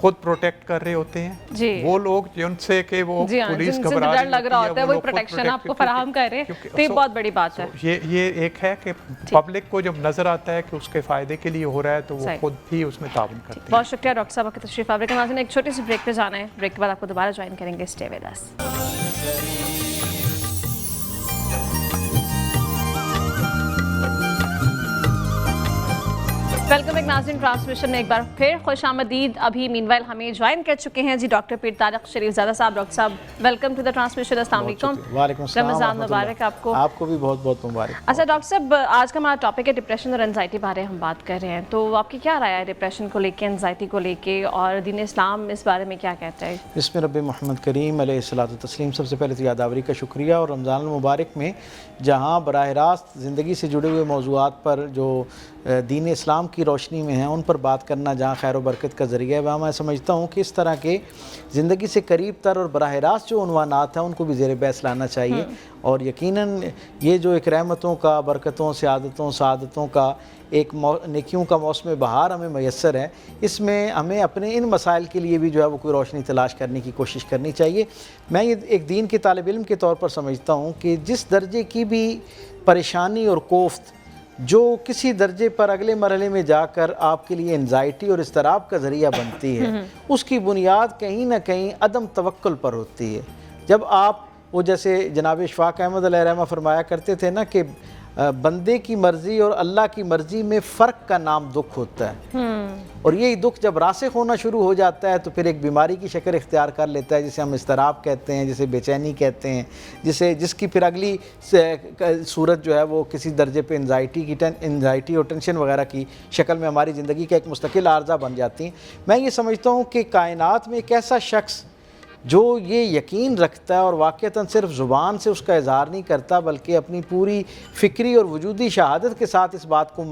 खुद प्रोटेक्ट कर रहे होते हैं जी। वो लोग जिनसे कि वो जी हाँ, पुलिस जिनसे घबरा डर रही लग रहा होती होता है वो वही लोग खुद प्रोटेक्शन protect आपको क्योंकि- फराहम कर रहे हैं, क्योंकि- तो ये so- बहुत बड़ी बात है। ये एक है कि पब्लिक को जब नजर आता है कि उसके फायदे के लिए हो रहा है तो वो सही। खुद ही उसमें ताउन करते हैं। बहुत शुक्रिया डॉक्टर साहब आपकी तशरीफ आवरी के। नाज़रीन एक छोटी सी ब्रेक पे जाना है, ब्रेक के बाद आपको दोबारा ज्वाइन करेंगे, stay with us. Welcome back नाज़रीन, ट्रांसमिशन में एक बार फिर खुश आमदीद। अभी मीनवाइल हमें ज्वाइन कर चुके हैं जी डॉक्टर पीर तारिक शरीफजादा साहब। डॉक्टर साहब वेलकम टू द ट्रांसमिशन। अस्सलाम वालेकुम। वालेकुम अस्सलाम रमज़ान रहमतुल्लाह। मुबारक आपको। आपको भी बहुत बहुत मुबारक। अच्छा डॉक्टर साहब, आज का हमारा टॉपिक है डिप्रेशन और एंजाइटी बारे हम बात कर रहे हैं, तो आपकी क्या राय है डिप्रेशन को लेके, एंजाइटी को लेके, और दीन इस्लाम इस बारे में क्या कहता है? इसमें रब मोहम्मद करीम अलैहिस्सलातु तस्लीम, सबसे पहले तो यादावरी का शुक्रिया। और रमज़ान मुबारक में जहाँ बराह रास्त ज़िंदगी से जुड़े हुए मौज़ूआत पर जो दीन इस्लाम की रोशनी में हैं उन पर बात करना जहाँ खैर व बरकत का ज़रिया है, वहाँ मैं समझता हूँ कि इस तरह के ज़िंदगी से करीब तर और बराह रास्त जो उन्वानात हैं उनको भी ज़ेर बहस लाना चाहिए। और यकीनन ये जो एक रहमतों का, बरकतों, सियादतों, सआदतों का एक नेकियों का मौसम बहार हमें मैसर है, इसमें हमें अपने इन मसाइल के लिए भी जो है वो कोई रोशनी तलाश करने की कोशिश करनी चाहिए। मैं ये एक दीन के तालिब इल्म के तौर पर समझता हूँ कि जिस दर्जे की भी परेशानी और कोफ्त जो किसी दर्जे पर अगले मरहले में जाकर आपके लिए एंजाइटी और इज़्तिराब का ज़रिया बनती है, उसकी बुनियाद कहीं ना कहीं अदम तवक्कुल पर होती है। जब आप वो जैसे जनाब इशफाक अहमद अलैहिर्रहमा फरमाया करते थे ना कि बंदे की मर्ज़ी और अल्लाह की मर्ज़ी में फ़र्क का नाम दुख होता है, और यही दुख जब रासिख होना शुरू हो जाता है तो फिर एक बीमारी की शक्ल इख्तियार कर लेता है, जिसे हम इज़्तिराब कहते हैं, जिसे बेचैनी कहते हैं, जिसकी फिर अगली सूरत जो है वो किसी दर्जे पे एंजाइटी और टेंशन वगैरह की शक्ल में हमारी ज़िंदगी का एक मुस्तकिल आर्ज़ा बन जाती हैं। मैं ये समझता हूँ कि कायनात में एक ऐसा शख्स जो ये यकीन रखता है और वाक़तन सिर्फ ज़ुबान से उसका इज़हार नहीं करता बल्कि अपनी पूरी फ़िक्री और वजूदी शहादत के साथ इस बात को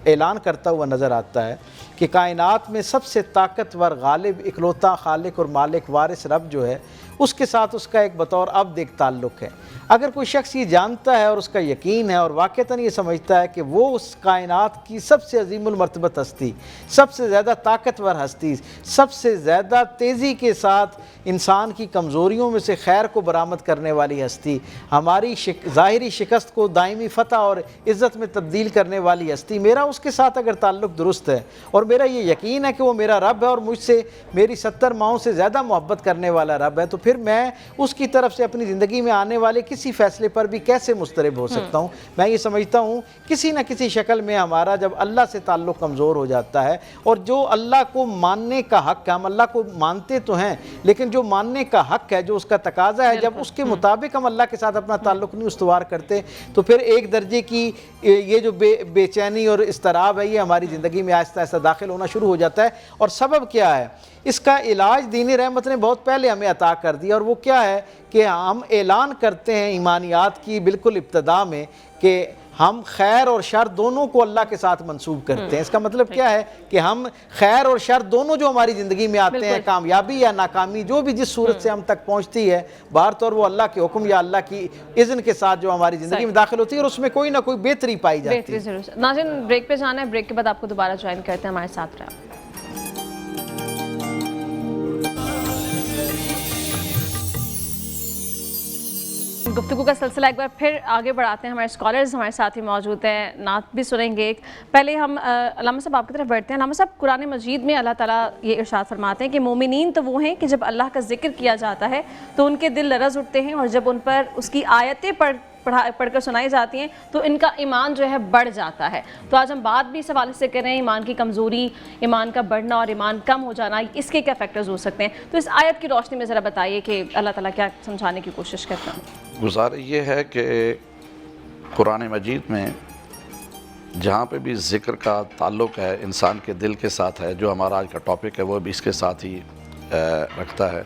ऐलान करता हुआ नज़र आता है कि कायनात में सबसे ताकतवर, गालिब, इकलौता खालिक और मालिक वारिस रब जो है उसके साथ उसका एक बतौर अब्द एक ताल्लुक़ है। अगर कोई शख्स ये जानता है और उसका यकीन है और वाक़तन ये समझता है कि वो उस कायनात की सबसे अज़ीमुल मर्तबत हस्ती, सबसे ज़्यादा ताकतवर हस्ती, सबसे ज़्यादा तेज़ी के साथ इंसान की कमज़ोरियों में से खैर को बरामद करने वाली हस्ती, हमारी ज़ाहिरी शिकस्त को दायमी फ़तह और इज़्ज़त में तब्दील करने वाली हस्ती, मेरा उसके साथ अगर ताल्लुक़ दुरुस्त है और मेरा ये यकीन है कि वो मेरा रब है और मुझसे मेरी 70 माओं से ज़्यादा मोहब्बत करने वाला रब है, तो फिर मैं उसकी तरफ से अपनी ज़िंदगी में आने वाले किसी फ़ैसले पर भी कैसे मुस्तरब हो सकता हूँ। मैं ये समझता हूँ किसी न किसी शक्ल में हमारा जब अल्लाह से ताल्लुक़ कमज़ोर हो जाता है, और जो अल्लाह को मानने का हक़ है, हम अल्लाह को मानते तो हैं लेकिन जो मानने का हक़ है, जो उसका तकाज़ा है, जब उसके मुताबिक हम अल्लाह के साथ अपना ताल्लुक़ नहीं उस्तवार करते तो फिर एक दर्जे की ये जो बेचैनी और इज़्तिराब है ये हमारी ज़िंदगी में आहिस्ता आहिस्ता दाखिल होना शुरू हो जाता है। और सबब क्या है? इसका इलाज दीन रहमत ने बहुत पहले हमें अता कर दिया, और वो क्या है कि हम ऐलान करते हैं ईमानियात की बिल्कुल इब्तदा में कि हम खैर और शर दोनों को अल्लाह के साथ मंसूब करते हैं। इसका मतलब क्या है कि हम खैर और शर दोनों जो हमारी ज़िंदगी में आते हैं, कामयाबी या नाकामी जो भी जिस सूरत से हम तक पहुंचती है, बाहर तौर वो अल्लाह के हुक्म या अल्लाह की इज़्न के साथ जो हमारी ज़िंदगी में दाखिल होती है और उसमें कोई ना कोई बेहतरी पाई जाती है। जरूर। नाज़रीन ब्रेक पे जाना है, ब्रेक के बाद आपको दोबारा ज्वाइन करते हैं, हमारे साथ रहें। गुफ्तगू का सिलसिला एक बार फिर आगे बढ़ाते हैं। हमारे स्कॉलर्स हमारे साथ ही मौजूद हैं, नात भी सुनेंगे। पहले हम अल्लामा साहब आपकी तरफ बढ़ते हैं। अल्लामा साहब, कुरान मजीद में अल्लाह ताला ये इरशाद फरमाते हैं कि मोमिनीन तो वो हैं कि जब अल्लाह का जिक्र किया जाता है तो उनके दिल लरज़ उठते हैं, और जब उन पर उसकी आयतें पढ़कर सुनाई जाती हैं तो इनका ईमान जो है बढ़ जाता है। तो आज हम बात भी इस हवाले से कर रहे हैं, ईमान की कमज़ोरी, ईमान का बढ़ना और ईमान कम हो जाना, इसके क्या फैक्टर्स हो सकते हैं। तो इस आयत की रोशनी में ज़रा बताइए कि अल्लाह ताला क्या समझाने की कोशिश करते हैं। गुज़ारिश ये है कि कुरान मजीद में जहाँ पे भी ज़िक्र का ताल्लुक़ है इंसान के दिल के साथ है, जो हमारा आज का टॉपिक है वो भी इसके साथ ही रखता है।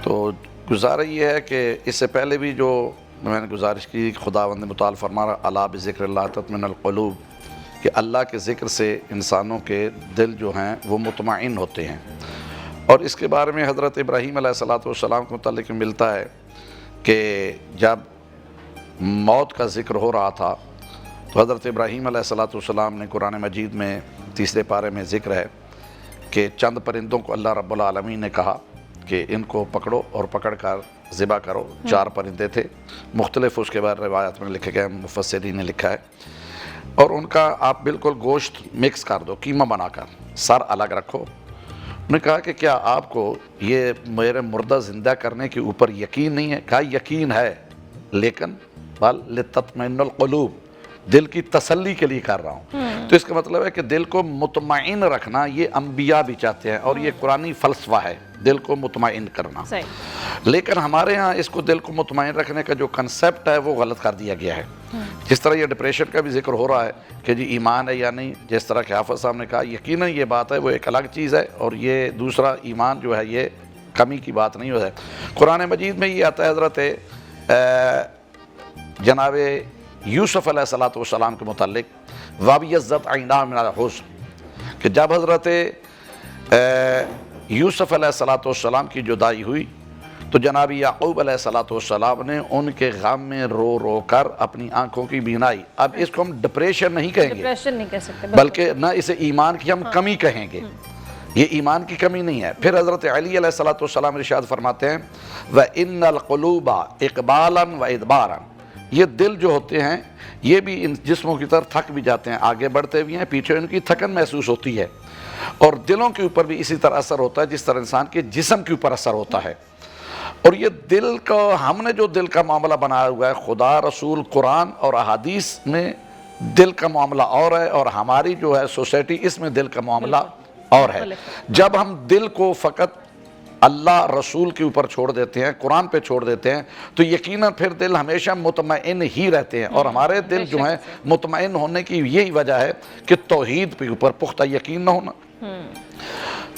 तो गुज़ारिश ये है कि इससे पहले भी जो मैंने गुजारिश की, खुदावंद मुताल फरमा अला बिज़िक्रिल्लाह तत्मिनुल क़ुलूब, कि अल्लाह के ज़िक्र से इंसानों के दिल जो हैं वो मुतमईन होते हैं। और इसके बारे में हज़रत इब्राहीम अलैहिस्सलाम के मुतालिक मिलता है कि जब मौत का ज़िक्र हो रहा था तो हज़रत इब्राहीम अलैहिस्सलाम ने कुरान मजीद में तीसरे पारे में ज़िक्र है کہ چند پرندوں کو اللہ رب العالمین نے کہا کہ ان کو پکڑو اور پکڑ کر ذبح کرو. 4 پرندے تھے, مختلف اس کے بعد روایات میں لکھے گئے, مفسرین نے لکھا ہے, اور ان کا آپ بالکل گوشت مکس کر دو, قیمہ بنا کر, سر الگ رکھو. انہوں نے کہا کہ کیا آپ کو یہ میرے مردہ زندہ کرنے کے اوپر یقین نہیں ہے؟ کہا یقین ہے, لیکن بل لتطمئن القلوب, دل کی تسلی کے لیے کر رہا ہوں. تو اس کا مطلب ہے کہ دل کو مطمئن رکھنا یہ انبیاء بھی چاہتے ہیں, اور یہ قرآنی فلسفہ ہے دل کو مطمئن کرنا. لیکن ہمارے ہاں اس کو دل کو مطمئن رکھنے کا جو کنسیپٹ ہے وہ غلط کر دیا گیا ہے. جس طرح یہ ڈپریشن کا بھی ذکر ہو رہا ہے کہ جی ایمان ہے یا نہیں, جس طرح کہ حافظ صاحب نے کہا یقیناً یہ بات ہے, وہ ایک الگ چیز ہے, اور یہ دوسرا ایمان جو ہے یہ کمی کی بات نہیں ہے. قرآن مجید میں یہ آتا ہے حضرت جناب یوسف علیہ السلام کے متعلق, وَابْيَضَّتْ عَيْنَاهُ مِنَ الْحُزْنِ, کہ جب حضرت یوسف علیہ السلام کی جدائی ہوئی تو جناب یعقوب علیہ السلام نے ان کے غم میں رو رو کر اپنی آنکھوں کی بینائی, اب اس کو ہم ڈپریشن نہیں کہیں گے, ڈپریشن نہیں کہہ سکتے, بلکہ نہ اسے ایمان کی ہم کمی کہیں گے, یہ ایمان کی کمی نہیں ہے. پھر حضرت علی علیہ السلام ارشاد فرماتے ہیں وَإِنَّ الْقُلُوبَ إِقْبَالًا وَإِدْبَارًا, یہ دل جو ہوتے ہیں یہ بھی ان جسموں کی طرف تھک بھی جاتے ہیں, آگے بڑھتے بھی ہیں, پیچھے ان کی تھکن محسوس ہوتی ہے, اور دلوں کے اوپر بھی اسی طرح اثر ہوتا ہے جس طرح انسان کے جسم کے اوپر اثر ہوتا ہے. اور یہ دل کا, ہم نے جو دل کا معاملہ بنایا ہوا ہے, خدا, رسول, قرآن اور احادیث میں دل کا معاملہ اور ہے, اور ہماری جو ہے سوسائٹی اس میں دل کا معاملہ اور ہے. جب ہم دل کو فقط اللہ رسول کے اوپر چھوڑ دیتے ہیں, قرآن پہ چھوڑ دیتے ہیں, تو یقیناً پھر دل ہمیشہ مطمئن ہی رہتے ہیں. اور ہمارے دل جو ہیں مطمئن ہونے کی یہی وجہ ہے کہ توحید پہ اوپر پختہ یقین نہ ہونا,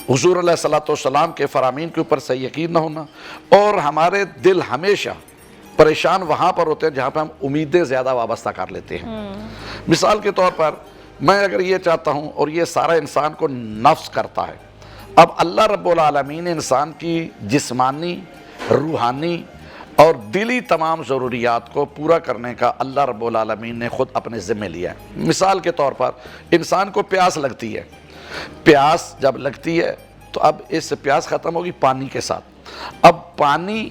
حضور علیہ السلام کے فرامین کے اوپر صحیح یقین نہ ہونا, اور ہمارے دل ہمیشہ پریشان وہاں پر ہوتے ہیں جہاں پہ ہم امیدیں زیادہ وابستہ کر لیتے ہیں. مثال کے طور پر میں اگر یہ چاہتا ہوں, اور یہ سارا انسان کو نفس کرتا ہے, اب اللہ رب العالمین انسان کی جسمانی, روحانی اور دلی تمام ضروریات کو پورا کرنے کا اللہ رب العالمین نے خود اپنے ذمہ لیا ہے. مثال کے طور پر انسان کو پیاس لگتی ہے, پیاس جب لگتی ہے تو اب اس سے پیاس ختم ہوگی پانی کے ساتھ. اب پانی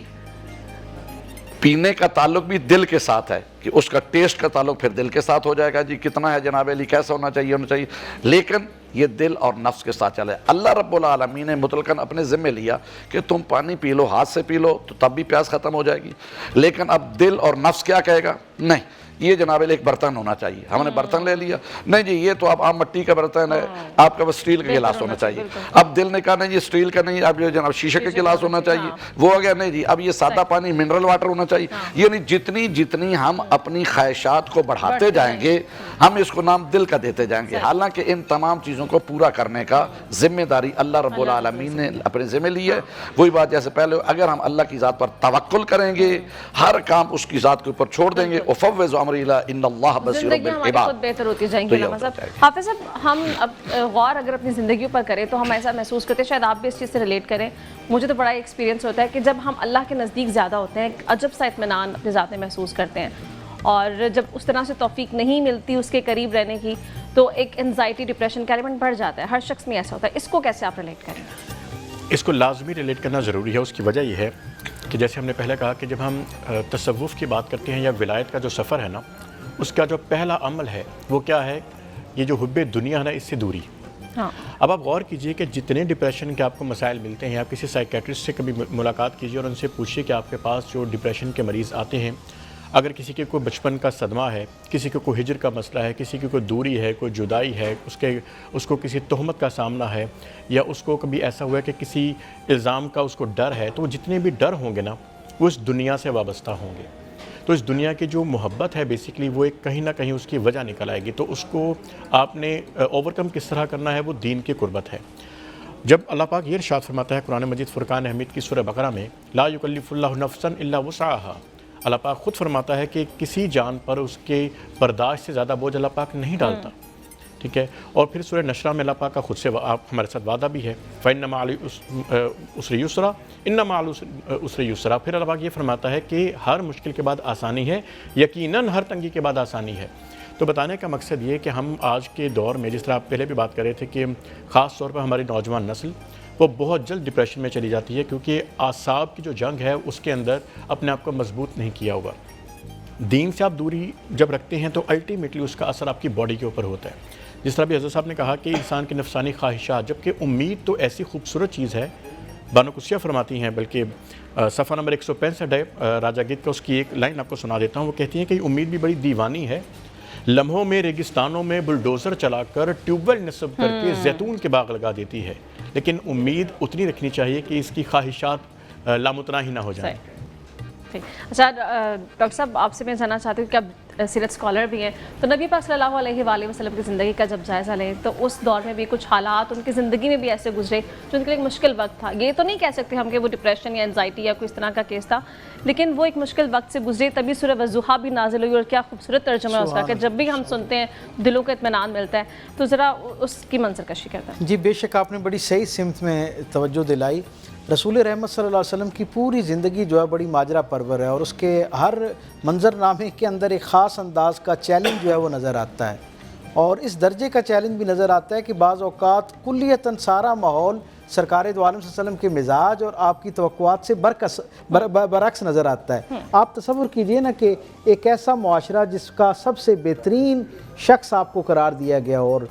پینے کا تعلق بھی دل کے ساتھ ہے کہ اس کا ٹیسٹ کا تعلق پھر دل کے ساتھ ہو جائے گا, جی کتنا ہے جناب علی, کیسا ہونا چاہیے, لیکن یہ دل اور نفس کے ساتھ چلے. اللہ رب العالمین نے مطلقاً اپنے ذمہ لیا کہ تم پانی پی لو, ہاتھ سے پی لو, تو تب بھی پیاس ختم ہو جائے گی. لیکن اب دل اور نفس کیا کہے گا, نہیں یہ جناب ایک برتن ہونا چاہیے, ہم نے برتن لے لیا, نہیں جی یہ تو اب عام مٹی کا برتن ہے, آپ کا بس اسٹیل کا گلاس ہونا چاہیے. اب دل نے کہا نہیں جی اسٹیل کا نہیں, اب یہ جناب شیشے کا گلاس ہونا چاہیے, وہ ہو گیا نہیں جی اب یہ سادہ پانی منرل واٹر ہونا چاہیے. یعنی جتنی ہم اپنی خواہشات کو بڑھاتے جائیں گے ہم اس کو نام دل کا دیتے جائیں گے, حالانکہ ان تمام چیزوں کو پورا کرنے کا ذمہ داری اللہ رب العالمین نے اپنے ذمہ لی ہے. وہی بات جیسے پہلے, اگر ہم اللہ کی ذات پر توکل کریں گے, ہر کام اس کی ذات کے اوپر چھوڑ دیں گے, وفوض امری الی ان اللہ بصیر بالعباد, خود بہتر ہوتی جائیں گی. حافظ صاحب, ہم اب غور اگر اپنی زندگیوں پر کریں تو ہم ایسا محسوس کرتے ہیں, شاید آپ بھی اس چیز سے ریلیٹ کریں, مجھے تو بڑا ایکسپیرینس ہوتا ہے کہ جب ہم اللہ کے نزدیک زیادہ ہوتے ہیں, عجب سا اطمینان اپنے ذات میں محسوس کرتے ہیں, اور جب اس طرح سے توفیق نہیں ملتی اس کے قریب رہنے کی تو ایک انزائٹی, ڈپریشن کا ایلیمنٹ بڑھ جاتا ہے. ہر شخص میں ایسا ہوتا ہے, اس کو کیسے آپ ریلیٹ کریں؟ اس کو لازمی ریلیٹ کرنا ضروری ہے. اس کی وجہ یہ ہے کہ جیسے ہم نے پہلے کہا کہ جب ہم تصوف کی بات کرتے ہیں یا ولایت کا جو سفر ہے نا, اس کا جو پہلا عمل ہے وہ کیا ہے, یہ جو حب دنیا ہے نا, اس سے دوری. اب آپ غور کیجئے کہ جتنے ڈپریشن کے آپ کو مسائل ملتے ہیں, آپ کسی سائیکیٹرسٹ سے کبھی ملاقات کیجئے اور ان سے پوچھئے کہ آپ کے پاس جو ڈپریشن کے مریض آتے ہیں, اگر کسی کے کوئی بچپن کا صدمہ ہے, کسی کو کوئی ہجر کا مسئلہ ہے, کسی کی کوئی دوری ہے, کوئی جدائی ہے, اس کو کسی تہمت کا سامنا ہے, یا اس کو کبھی ایسا ہوا ہے کہ کسی الزام کا اس کو ڈر ہے, تو وہ جتنے بھی ڈر ہوں گے نا وہ اس دنیا سے وابستہ ہوں گے. تو اس دنیا کی جو محبت ہے بیسیکلی وہ ایک کہیں نہ کہیں اس کی وجہ نکل آئے گی. تو اس کو آپ نے اوورکم کس طرح کرنا ہے, وہ دین کی قربت ہے. جب اللہ پاک یہ ارشاد فرماتا ہے قرآن مجید فرقان حمید کی سورہ بقرہ میں, لا یکلف اللہ نفسا الا وسعها, اللہ پاک خود فرماتا ہے کہ کسی جان پر اس کے برداشت سے زیادہ بوجھ اللہ پاک نہیں ڈالتا. ٹھیک ہے. اور پھر سورہ نشرہ میں اللہ پاک کا خود سے آپ ہمارے ساتھ وعدہ بھی ہے, فَإِنَّ مَعَ الْعُسْرِ يُسْرًا إِنَّ مَعَ الْعُسْرِ يُسْرًا. پھر اللہ پاک یہ فرماتا ہے کہ ہر مشکل کے بعد آسانی ہے, یقیناً ہر تنگی کے بعد آسانی ہے. تو بتانے کا مقصد یہ کہ ہم آج کے دور میں، جس طرح آپ پہلے بھی بات کر رہے تھے کہ خاص طور پر ہماری نوجوان نسل وہ بہت جلد ڈپریشن میں چلی جاتی ہے، کیونکہ اعصاب کی جو جنگ ہے اس کے اندر اپنے آپ کو مضبوط نہیں کیا ہوا۔ دین سے آپ دوری جب رکھتے ہیں تو الٹیمیٹلی اس کا اثر آپ کی باڈی کے اوپر ہوتا ہے۔ جس طرح بھی حضرت صاحب نے کہا کہ انسان کی نفسانی خواہشات، جبکہ امید تو ایسی خوبصورت چیز ہے، بانو قدسیہ فرماتی ہیں، بلکہ صفحہ نمبر 165 ہے راجہ گیت کا، اس کی ایک لائن آپ کو سنا دیتا ہوں۔ وہ کہتی ہیں کہ امید بھی بڑی دیوانی ہے، لمحوں میں ریگستانوں میں بلڈوزر چلا کر ٹیوب ویل نصب کر کے زیتون کے باغ لگا دیتی ہے، لیکن امید اتنی رکھنی چاہیے کہ اس کی خواہشات لامتناہی نہ ہو جائیں۔ اچھا ڈاکٹر صاحب، آپ سے میں جاننا چاہتی ہوں کہ اب سیرت اسکالر بھی ہیں، تو نبی پاک صلی اللہ علیہ وآلہ وسلم کی زندگی کا جب جائزہ لیں تو اس دور میں بھی کچھ حالات ان کی زندگی میں بھی ایسے گزرے جو ان کے لیے ایک مشکل وقت تھا۔ یہ تو نہیں کہہ سکتے ہم کہ وہ ڈپریشن یا انزائٹی یا کوئی اس طرح کا کیس تھا، لیکن وہ ایک مشکل وقت سے گزرے، تبھی سورہ والضحیٰ بھی نازل ہوئی، اور کیا خوبصورت ترجمہ ہے اس کا کہ جب بھی ہم سنتے ہیں دلوں کو اطمینان ملتا ہے۔ تو ذرا اس کی منظر کشی کرتا ہے۔ جی بے شک آپ نے بڑی صحیح سمت میں توجہ دلائی۔ رسول رحمت صلی اللہ علیہ وسلم کی پوری زندگی جو ہے بڑی ماجرا پرور ہے، اور اس کے ہر منظر نامے کے اندر ایک خاص انداز کا چیلنج جو ہے وہ نظر آتا ہے، اور اس درجے کا چیلنج بھی نظر آتا ہے کہ بعض اوقات کلیتاً سارا ماحول سرکار دو عالم صلی اللہ علیہ وسلم کے مزاج اور آپ کی توقعات سے برعکس نظر آتا ہے۔ آپ تصور کیجئے نا کہ ایک ایسا معاشرہ جس کا سب سے بہترین شخص آپ کو قرار دیا گیا، اور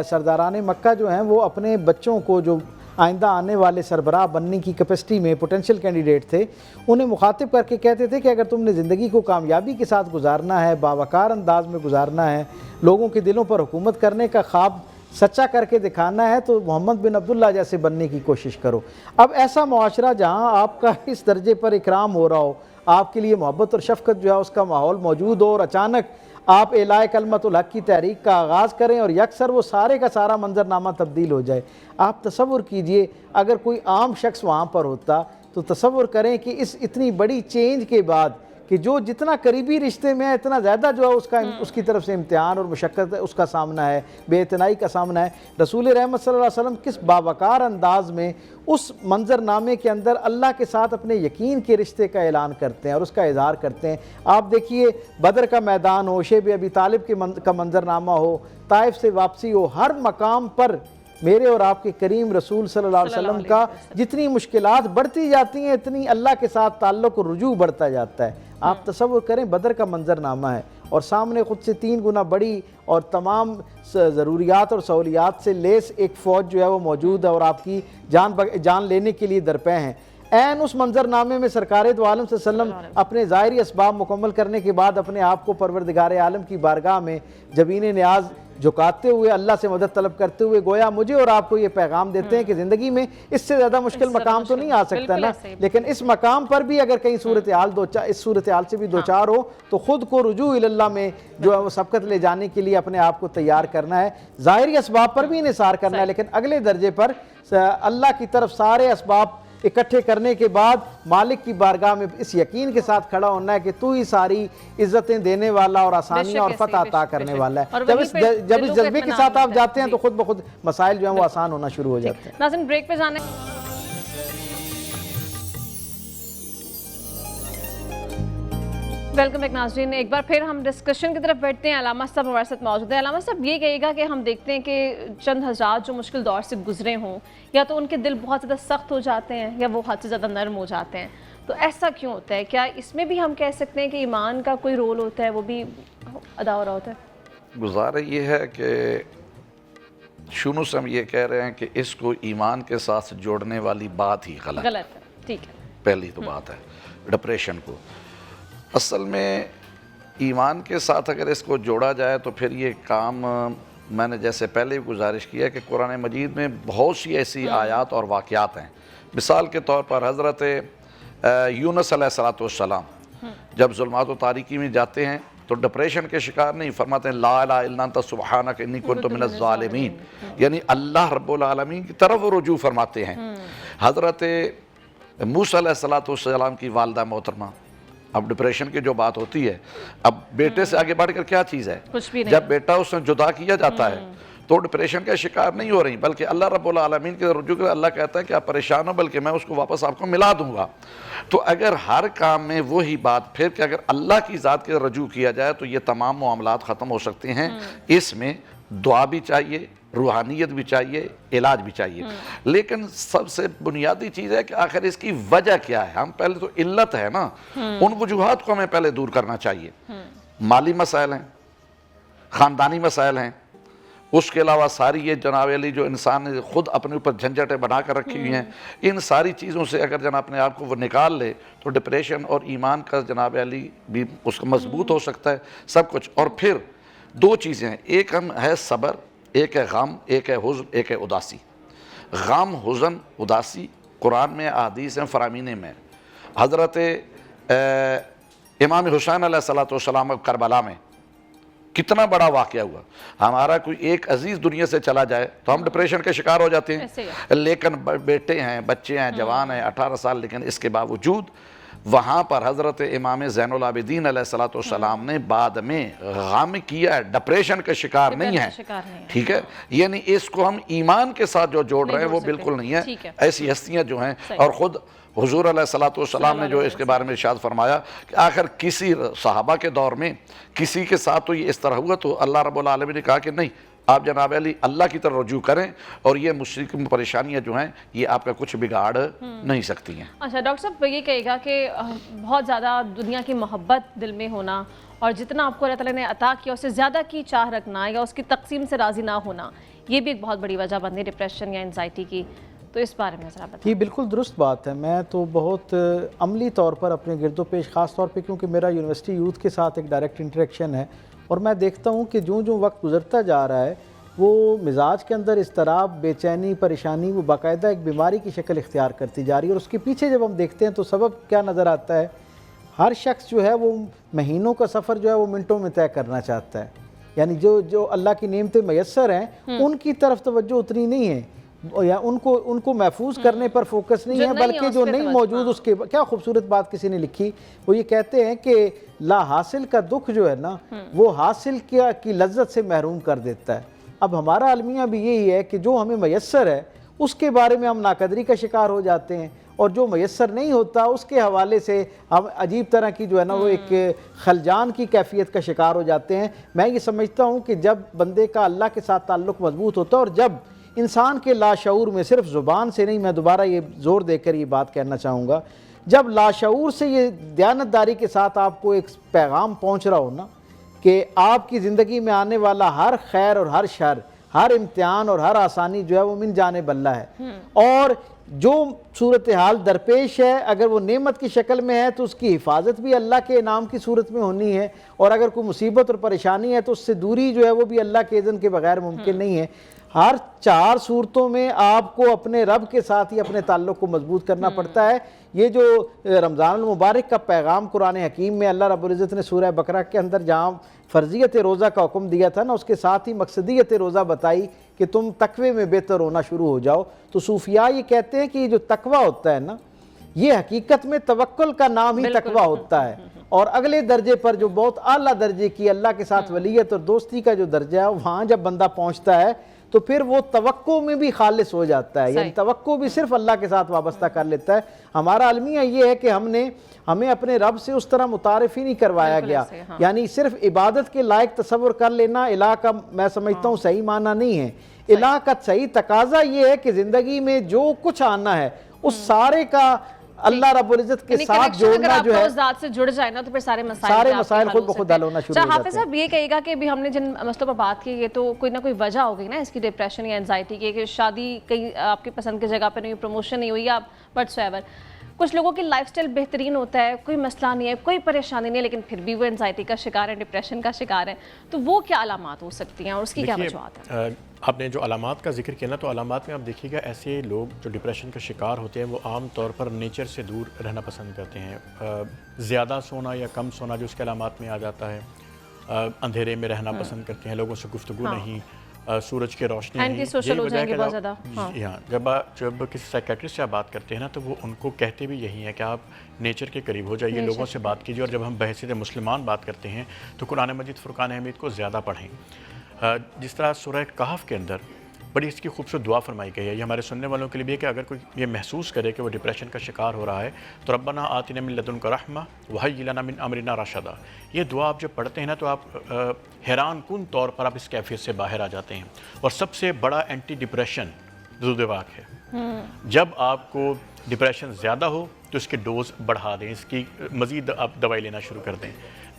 سرداران مکہ جو ہیں وہ اپنے بچوں کو، جو آئندہ آنے والے سربراہ بننے کی کیپیسٹی میں پوٹینشیل کینڈیڈیٹ تھے، انہیں مخاطب کر کے کہتے تھے کہ اگر تم نے زندگی کو کامیابی کے ساتھ گزارنا ہے، باوقار انداز میں گزارنا ہے، لوگوں کے دلوں پر حکومت کرنے کا خواب سچا کر کے دکھانا ہے، تو محمد بن عبداللہ جیسے بننے کی کوشش کرو۔ اب ایسا معاشرہ جہاں آپ کا اس درجے پر اکرام ہو رہا ہو، آپ کے لیے محبت اور شفقت جو ہے اس کا ماحول موجود ہو، اور اچانک آپ اعلاء کلمت الحق کی تحریک کا آغاز کریں اور یکسر وہ سارے کا سارا منظرنامہ تبدیل ہو جائے۔ آپ تصور کیجئے اگر کوئی عام شخص وہاں پر ہوتا تو تصور کریں کہ اس اتنی بڑی چینج کے بعد کہ جو جتنا قریبی رشتے میں ہے اتنا زیادہ جو ہے اس کی طرف سے امتحان اور مشقت اس کا سامنا ہے، بے اعتنائی کا سامنا ہے۔ رسول رحمت صلی اللہ علیہ وسلم کس باوقار انداز میں اس منظرنامے کے اندر اللہ کے ساتھ اپنے یقین کے رشتے کا اعلان کرتے ہیں اور اس کا اظہار کرتے ہیں۔ آپ دیکھیے بدر کا میدان ہو، شیب ابی طالب کا منظرنامہ ہو، طائف سے واپسی ہو، ہر مقام پر میرے اور آپ کے کریم رسول صلی اللہ علیہ وسلم کا جتنی مشکلات بڑھتی جاتی ہیں اتنی اللہ کے ساتھ تعلق اور رجوع بڑھتا جاتا ہے۔ آپ تصور کریں بدر کا منظرنامہ ہے اور سامنے خود سے 3 گنا بڑی اور تمام ضروریات اور سہولیات سے لیس ایک فوج جو ہے وہ موجود ہے اور آپ کی جان لینے کے لیے درپے ہیں۔ این اس منظرنامے میں سرکار دو عالم صلی اللہ علیہ وسلم اپنے ظاہری اسباب مکمل کرنے کے بعد اپنے آپ کو پروردگار عالم کی بارگاہ میں جبین نیاز جھکاتے ہوئے اللہ سے مدد طلب کرتے ہوئے گویا مجھے اور آپ کو یہ پیغام دیتے ہیں کہ زندگی میں اس سے زیادہ مشکل مقام تو نہیں آ سکتا نا، لیکن اس مقام پر بھی اگر کہیں اس صورتحال سے بھی دوچار ہو تو خود کو رجوع اللہ میں جو ہے وہ سبقت لے جانے کے لیے اپنے آپ کو تیار کرنا ہے۔ ظاہری اسباب پر بھی انحصار کرنا ہے، لیکن اگلے درجے پر اللہ کی طرف سارے اسباب اکٹھے کرنے کے بعد مالک کی بارگاہ میں اس یقین کے ساتھ کھڑا ہونا ہے کہ تو ہی ساری عزتیں دینے والا اور آسانیاں اور فتح عطا کرنے والا ہے۔ جب اس جذبے کے ساتھ آپ جاتے ہیں تو خود بخود مسائل جو ہیں وہ آسان ہونا شروع ہو جاتے ہیں۔ ناظرین بریک پہ جانے ویلکم بیک ناظرین، ایک بار پھر ہم ڈسکشن کی طرف بیٹھتے ہیں۔ علامہ صاحب ہمارے ساتھ موجود ہیں۔ علامہ صاحب یہ کہیے گا کہ ہم دیکھتے ہیں کہ چند حضرات جو مشکل دور سے گزرے ہوں یا تو ان کے دل بہت زیادہ سخت ہو جاتے ہیں یا وہ حد سے زیادہ نرم ہو جاتے ہیں، تو ایسا کیوں ہوتا ہے؟ کیا اس میں بھی ہم کہہ سکتے ہیں کہ ایمان کا کوئی رول ہوتا ہے، وہ بھی ادا ہو رہا ہوتا ہے؟ گزارا یہ ہے کہ شروع سے ہم یہ کہہ رہے ہیں کہ اس کو ایمان کے ساتھ جوڑنے والی بات ہی غلط ہے۔ ٹھیک ہے، پہلی تو بات ہے ڈپریشن کو اصل میں ایمان کے ساتھ اگر اس کو جوڑا جائے تو پھر یہ کام میں نے جیسے پہلے بھی گزارش کیا کہ قرآن مجید میں بہت سی ایسی آیات اور واقعات ہیں۔ مثال کے طور پر حضرت یونس علیہ السلام جب ظلمات و تاریکی میں جاتے ہیں تو ڈپریشن کے شکار نہیں، فرماتے ہیں لا الہ الا انت سبحانک انی کنت من الظالمین، یعنی اللہ رب العالمین کی طرف رجوع فرماتے ہیں۔ حضرت موسیٰ علیہ السلام کی والدہ محترمہ، اب ڈپریشن کی جو بات ہوتی ہے، اب بیٹے سے آگے بڑھ کر کیا چیز ہے؟ جب بیٹا اس نے جدا کیا جاتا ہے تو ڈپریشن کا شکار نہیں ہو رہی، بلکہ اللہ رب العالمین کے رجوع کر اللہ کہتا ہے کہ آپ پریشان ہو بلکہ میں اس کو واپس آپ کو ملا دوں گا۔ تو اگر ہر کام میں وہی بات پھر کہ اگر اللہ کی ذات کے رجوع کیا جائے تو یہ تمام معاملات ختم ہو سکتے ہیں۔ اس میں دعا بھی چاہیے، روحانیت بھی چاہیے، علاج بھی چاہیے، لیکن سب سے بنیادی چیز ہے کہ آخر اس کی وجہ کیا ہے۔ ہم پہلے تو علت ہے نا، ان وجوہات کو ہمیں پہلے دور کرنا چاہیے۔ مالی مسائل ہیں، خاندانی مسائل ہیں، اس کے علاوہ ساری یہ جناب علی جو انسان نے خود اپنے اوپر جھنجھٹیں بنا کر رکھی ہوئی ہیں، ان ساری چیزوں سے اگر جناب اپنے آپ کو وہ نکال لے تو ڈپریشن اور ایمان کا جناب علی بھی اس کا مضبوط ہو سکتا ہے سب کچھ۔ اور پھر دو چیزیں ہیں، ایک ہم ہے صبر، ایک ہے غم، ایک ہے حزن، ایک ہے اداسی۔ غم، حزن، اداسی قرآن میں احادیث ہیں، فرامین میں۔ حضرت امام حسین علیہ السلام کربلا میں کتنا بڑا واقعہ ہوا۔ ہمارا کوئی ایک عزیز دنیا سے چلا جائے تو ہم ڈپریشن کے شکار ہو جاتے ہیں، لیکن بیٹے ہیں، بچے ہیں، جوان ہیں، 18 سال، لیکن اس کے باوجود وہاں پر حضرت امام زین العابدین علیہ السلام نے بعد میں غم کیا ہے، ڈپریشن کا شکار نہیں ہے، ٹھیک ہے؟ یعنی اس کو ہم ایمان کے ساتھ جو جوڑ رہے ہیں وہ بالکل نہیں ہے۔ ایسی ہستیاں جو ہیں، اور خود حضور علیہ السلام نے جو اس کے بارے میں ارشاد فرمایا کہ آخر کسی صحابہ کے دور میں کسی کے ساتھ تو یہ اس طرح ہوا تو اللہ رب العالمین نے کہا کہ نہیں، آپ جناب علی اللہ کی طرف رجوع کریں اور یہ مشرک پریشانیاں جو ہیں یہ آپ کا کچھ بگاڑ نہیں سکتی ہیں۔ اچھا ڈاکٹر صاحب یہ کہے گا کہ بہت زیادہ دنیا کی محبت دل میں ہونا اور جتنا آپ کو اللہ تعالیٰ نے عطا کیا اس سے زیادہ کی چاہ رکھنا یا اس کی تقسیم سے راضی نہ ہونا، یہ بھی ایک بہت بڑی وجہ بنتی ہے ڈپریشن یا انزائٹی کی، تو اس بارے میں ذرا بتائیں۔ یہ بالکل درست بات ہے۔ میں تو بہت عملی طور پر اپنے گرد و پیش، خاص طور پہ کیونکہ میرا یونیورسٹی یوتھ کے ساتھ ایک ڈائریکٹ انٹریکشن ہے، اور میں دیکھتا ہوں کہ جو وقت گزرتا جا رہا ہے وہ مزاج کے اندر اضطراب، بے چینی، پریشانی وہ باقاعدہ ایک بیماری کی شکل اختیار کرتی جا رہی ہے، اور اس کے پیچھے جب ہم دیکھتے ہیں تو سبب کیا نظر آتا ہے؟ ہر شخص جو ہے وہ مہینوں کا سفر جو ہے وہ منٹوں میں طے کرنا چاہتا ہے، یعنی جو اللہ کی نعمتیں میسر ہیں ان کی طرف توجہ اتنی نہیں ہے، یا ان کو محفوظ کرنے پر فوکس نہیں ہے، بلکہ جو نہیں موجود اس کے۔ کیا خوبصورت بات کسی نے لکھی، وہ یہ کہتے ہیں کہ لا حاصل کا دکھ جو ہے نا وہ حاصل کی لذت سے محروم کر دیتا ہے۔ اب ہمارا المیہ بھی یہی ہے کہ جو ہمیں میسر ہے اس کے بارے میں ہم ناقدری کا شکار ہو جاتے ہیں، اور جو میسر نہیں ہوتا اس کے حوالے سے ہم عجیب طرح کی جو ہے نا وہ ایک خلجان کی کیفیت کا شکار ہو جاتے ہیں۔ میں یہ سمجھتا ہوں کہ جب بندے کا اللہ کے ساتھ تعلق مضبوط ہوتا ہے، اور جب انسان کے لاشعور میں، صرف زبان سے نہیں، میں دوبارہ یہ زور دے کر یہ بات کہنا چاہوں گا، جب لاشعور سے یہ دیانتداری کے ساتھ آپ کو ایک پیغام پہنچ رہا ہو نا کہ آپ کی زندگی میں آنے والا ہر خیر اور ہر شر، ہر امتحان اور ہر آسانی جو ہے وہ من جانب اللہ ہے، اور جو صورتحال درپیش ہے اگر وہ نعمت کی شکل میں ہے تو اس کی حفاظت بھی اللہ کے انعام کی صورت میں ہونی ہے، اور اگر کوئی مصیبت اور پریشانی ہے تو اس سے دوری جو ہے وہ بھی اللہ کے اذن کے بغیر ممکن نہیں ہے۔ ہر 4 صورتوں میں آپ کو اپنے رب کے ساتھ ہی اپنے تعلق کو مضبوط کرنا پڑتا ہے۔ یہ جو رمضان المبارک کا پیغام قرآن حکیم میں اللہ رب العزت نے سورہ بقرہ کے اندر جہاں فرضیت روزہ کا حکم دیا تھا نا، اس کے ساتھ ہی مقصدیت روزہ بتائی کہ تم تقوی میں بہتر ہونا شروع ہو جاؤ۔ تو صوفیاء یہ کہتے ہیں کہ یہ جو تقوی ہوتا ہے نا، یہ حقیقت میں توکل کا نام ہی تقوی ہوتا ہے، اور اگلے درجے پر جو بہت اعلیٰ درجے کی اللہ کے ساتھ ولیت اور دوستی کا جو درجہ ہے، وہاں جب بندہ پہنچتا ہے تو پھر وہ توقع میں بھی خالص ہو جاتا ہے، یعنی توقع بھی صرف اللہ کے ساتھ وابستہ کر لیتا ہے۔ ہمارا المیہ یہ ہے کہ ہمیں اپنے رب سے اس طرح متعارف ہی نہیں کروایا گیا، یعنی صرف عبادت کے لائق تصور کر لینا الہ کا میں سمجھتا ہوں صحیح معنی نہیں ہے۔ الہ کا صحیح تقاضا یہ ہے کہ زندگی میں جو کچھ آنا ہے اس سارے کا اللہ رب العزت کے ساتھ جوڑنا جو ہے، ذات سے جڑ جائے نا تو پھر سارے مسائل خود بخود حل ہونا شروع ہو جاتے ہیں۔ حافظ صاحب یہ کہے گا کہ ابھی ہم نے جن مسئلوں پر بات کی یہ تو کوئی نہ کوئی وجہ ہو گئی نا اس کی ڈپریشن یا انزائٹی کی، کہ شادی کہیں آپ کی پسند کی جگہ پہ نہیں ہوئی، پروموشن نہیں ہوئی یا وٹس ایور، کچھ لوگوں کی لائف سٹائل بہترین ہوتا ہے، کوئی مسئلہ نہیں ہے، کوئی پریشانی نہیں ہے، لیکن پھر بھی وہ انزائٹی کا شکار ہے، ڈپریشن کا شکار ہے، تو وہ کیا علامات ہو سکتی ہیں اور اس کی کیا وجوہات ہیں؟ آپ نے جو علامات کا ذکر کیا نا، تو علامات میں آپ دیکھیے گا ایسے لوگ جو ڈپریشن کا شکار ہوتے ہیں وہ عام طور پر نیچر سے دور رہنا پسند کرتے ہیں، زیادہ سونا یا کم سونا جو اس کے علامات میں آ جاتا ہے، اندھیرے میں رہنا پسند کرتے ہیں، لوگوں سے گفتگو نہیں، سورج کی روشنی نہیں، اینٹی سوشل ہو جائیں گے بہت زیادہ۔ جب کسی سائیکیٹرسٹ سے آپ بات کرتے ہیں نا تو وہ ان کو کہتے بھی یہی ہے کہ آپ نیچر کے قریب ہو جائیے، لوگوں سے بات کیجیے، اور جب ہم بحیثیت مسلمان بات کرتے ہیں تو قرآن مجید فرقان حمید کو زیادہ پڑھیں۔ जिस तरह सूरह कहफ के अंदर बड़ी इसकी खूबसूरत दुआ फरमाई गई है। ये हमारे सुनने वालों के लिए भी है कि अगर कोई ये महसूस करे कि वो डिप्रेशन का शिकार हो रहा है तो रब्बना आतिना मिन लदुनका रहमा वहय्यि लना मिन अमरिना रशदा, ये दुआ आप जब पढ़ते हैं ना तो आप हैरान कुन तौर पर आप इस कैफियत से बाहर आ जाते हैं। और सबसे बड़ा एंटी डिप्रेशन दुरूद पाक है। जब आपको डिप्रेशन ज़्यादा हो तो इसके डोज बढ़ा दें, इसकी मज़ीद आप दवाई लेना शुरू कर दें।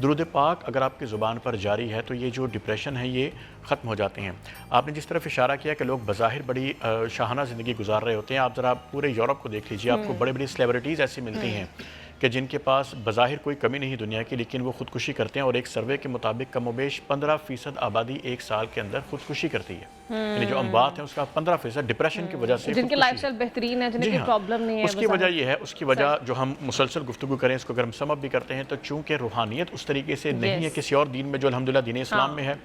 दुरूद पाक अगर आपकी ज़ुबान पर जारी है तो ये जो डिप्रेशन है ये ख़त्म हो जाते हैं। आपने जिस तरफ इशारा किया कि लोग बज़ाहिर बड़ी शाहाना ज़िंदगी गुजार रहे होते हैं, आप ज़रा पूरे यूरोप को देख लीजिए, आपको बड़े बड़ी सेलिब्रिटीज़ ऐसी मिलती हैं कि जिनके पास बज़ाहिर कोई कमी नहीं दुनिया की, लेकिन वो ख़ुदकुशी करते हैं। और एक सर्वे के मुताबिक कमोबेश 15% आबादी एक साल के अंदर ख़ुदकुशी करती है। यानी जो अमवात है उसका 15% डिप्रेशन की वजह से, जिनकी लाइफस्टाइल बेहतरीन है, जिन्हें कोई प्रॉब्लम नहीं है, उसकी वजह ये है। उसकी वजह जो हम मुसलसल गुफ्तगू करें इसको अगर हम समअप भी करते हैं तो चूँकि रूहानियत उस तरीके से नहीं है किसी और दीन में जो अल्हम्दुलिल्लाह दीन इस्लाम में है,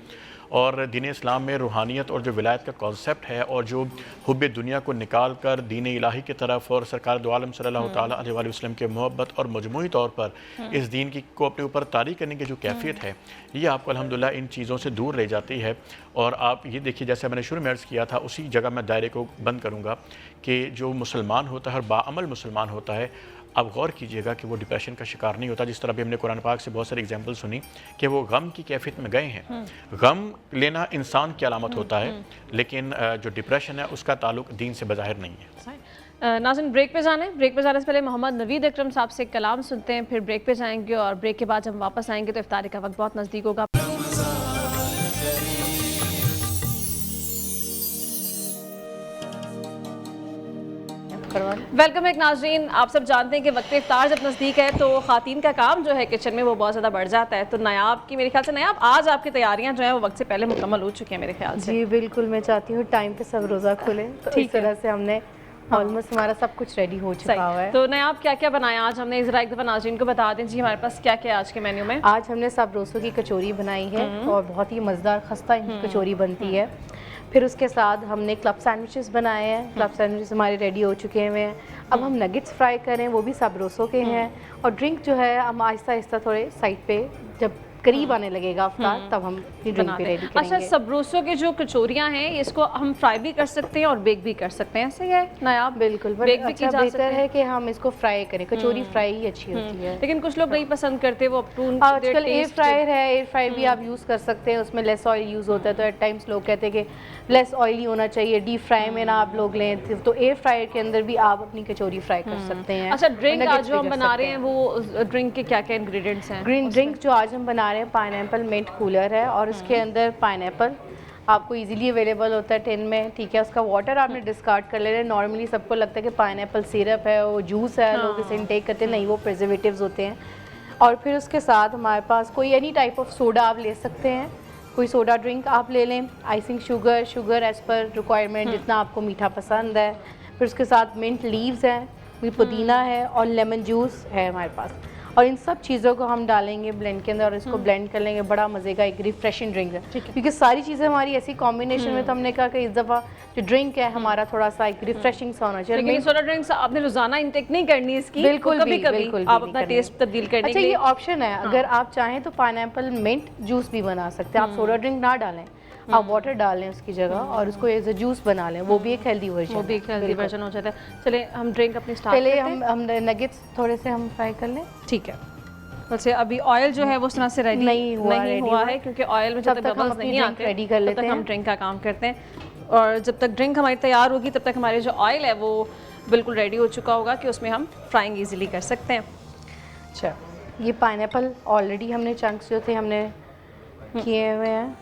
और दीन इस्लाम में रूहानियत और जो विलायत का कॉन्सेप्ट है और जो हुब्बे दुनिया को निकाल कर दीन इलाही की तरफ और सरकार दो आलम सल्लल्लाहु ताला अलैहि वसल्लम के मोहब्बत और मजमूई तौर पर इस दीन की को अपने ऊपर तारी करने की जो कैफियत है, ये आपको अल्हम्दुलिल्लाह इन चीज़ों से दूर ले जाती है। और आप ये देखिए, जैसे मैंने शुरू में अर्ज़ किया था, उसी जगह मैं दायरे को बंद करूँगा कि जो मुसलमान होता है और बाअमल मुसलमान होता है, आप गौर कीजिएगा कि वो डिप्रेशन का शिकार नहीं होता। जिस तरह भी हमने कुरान पाक से बहुत सारी एग्जांपल सुनी कि वो गम की कैफियत में गए हैं। गम लेना इंसान की अलामत होता है, लेकिन जो डिप्रेशन है उसका ताल्लुक दीन से बज़ाहिर नहीं है। नाज़रीन, ब्रेक पे जाना है। ब्रेक पे जाने से पहले मोहम्मद नवीद अकरम साहब से एक कलाम सुनते हैं, फिर ब्रेक पे जाएंगे और ब्रेक के बाद जब हम वापस आएंगे तो इफ्तारी का वक्त बहुत नज़दीक होगा। वेलकम बैक नाज़रीन। आप सब जानते हैं कि वक्त इफ्तार जब नज़दीक है तो ख़ातीन का काम जो है किचन में वो बहुत ज़्यादा बढ़ जाता है। तो नायाब की, मेरे ख्याल से नायाब, आज आपकी तैयारियां जो है वो वक्त से पहले मुकम्मल हो चुकी हैं मेरे ख्याल से। जी बिल्कुल, मैं चाहती हूँ टाइम पे सब रोज़ा खुले, तो इस तरह से हमने ऑलमोस्ट हमारा सब कुछ रेडी हो चुका हुआ है। तो नायाब क्या क्या बनाया आज हमने, ज़रा एक दफ़ा नाज़रीन को बता दें जी हमारे पास क्या क्या है आज के मेन्यू में। आज हमने सब रोसों की कचौरी बनाई है और बहुत ही मज़ेदार खस्ता इनकी कचौरी बनती है। फिर उसके साथ हमने क्लब सैंडविचेस बनाए हैं। क्लब सैंडविचेस हमारे रेडी हो चुके हैं। अब हम नगेट्स फ्राई करें, वो भी सब रोसों के हैं। और ड्रिंक जो है हम आहिस्ता आहिस्ता थोड़े साइड पे जब करीब आने लगेगा अफ्तार तब हम ड्रिंक भी रेडी करेंगे। अच्छा, सबरोसों की जो कचौरियाँ हैं इसको हम फ्राई भी कर सकते हैं और बेक भी कर सकते हैं, ऐसे है नायाब? बिल्कुल, बेक भी अच्छा बेहतर है कि हम इसको फ्राई करें। कचौरी फ्राई ही अच्छी होती है, लेकिन कुछ लोग नहीं पसंद करते वो आजकल एयर फ्रायर है, एयर फ्रायर भी आप यूज़ कर सकते हैं, उसमें लेस ऑयल यूज़ होता है। तो एट टाइम्स लोग कहते हैं कि लेस ऑयली होना चाहिए, डीप फ्राई में ना आप लोग लें, तो एयर फ्रायर के अंदर भी आप अपनी कचौरी फ्राई कर सकते हैं। अच्छा, ड्रिंक आज जो हम बना रहे हैं वो ड्रिंक के क्या क्या इंग्रेडिएंट्स हैं? ग्रीन ड्रिंक जो आज हम बना रहे हैं पाइनएप्पल मिंट कूलर है और उसके अंदर पाइनएप्पल आपको इजीली अवेलेबल होता है टिन में, ठीक है। उसका वाटर आपने डिस्कार्ड कर लेना है। नॉर्मली सबको लगता है कि पाइनएप्पल सिरप है, वो जूस है, लोग इसे इनटेक करते हैं, नहीं, वो प्रिजर्वेटिव्स होते हैं। और फिर उसके साथ हमारे पास कोई एनी टाइप ऑफ सोडा आप ले सकते हैं, कोई सोडा ड्रिंक आप ले लें। Icing sugar as per requirement, जितना आपको मीठा पसंद है। फिर उसके साथ मिंट लीव्स हैं, पुदीना है और लेमन जूस है हमारे पास। और इन सब चीज़ों को हम डालेंगे ब्लेंड के अंदर और इसको ब्लेंड कर लेंगे। बड़ा मज़े का एक रिफ्रेशिंग ड्रिंक है, क्योंकि सारी चीज़ें हमारी ऐसी कॉम्बिनेशन में, तो हमने कहा कि इस दफ़ा जो ड्रिंक है हमारा थोड़ा सा एक रिफ्रेशिंग सा होना चाहिए। लेकिन सोडा ड्रिंक्स आपने रोजाना इंटेक नहीं करनी इसकी, बिल्कुल कभी कभी आप अपना टेस्ट तब्दील करने अच्छा, ये ऑप्शन है। अगर आप चाहें तो पाइनएप्पल मिंट जूस भी बना सकते हैं। आप सोडा ड्रिंक ना डालें, आप वाटर डाल लें उसकी जगह और उसको एज अ जूस बना लें, वो भी एक हेल्दी वर्जन, वो भी एक हेल्दी वर्जन हो जाता है। चलिए हम ड्रिंक अपनी स्टार्ट पहले करते हैं। हम नगेट्स थोड़े से हम फ्राई कर लें, ठीक है। वैसे अभी ऑयल जो है वो उस तरह से रेडी नहीं हुआ है, क्योंकि ऑयल में जब तक बबल्स नहीं आते रेडी कर लेते तब तक हैं। हम ड्रिंक का काम करते हैं। और जब तक ड्रिंक हमारी तैयार होगी तब तक हमारे जो ऑयल है वो बिल्कुल रेडी हो चुका होगा कि उसमें हम फ्राइंग ईजिली कर सकते हैं। अच्छा, ये पाइनएप्पल ऑलरेडी हमने चंक्स जो थे हमने किए हुए हैं।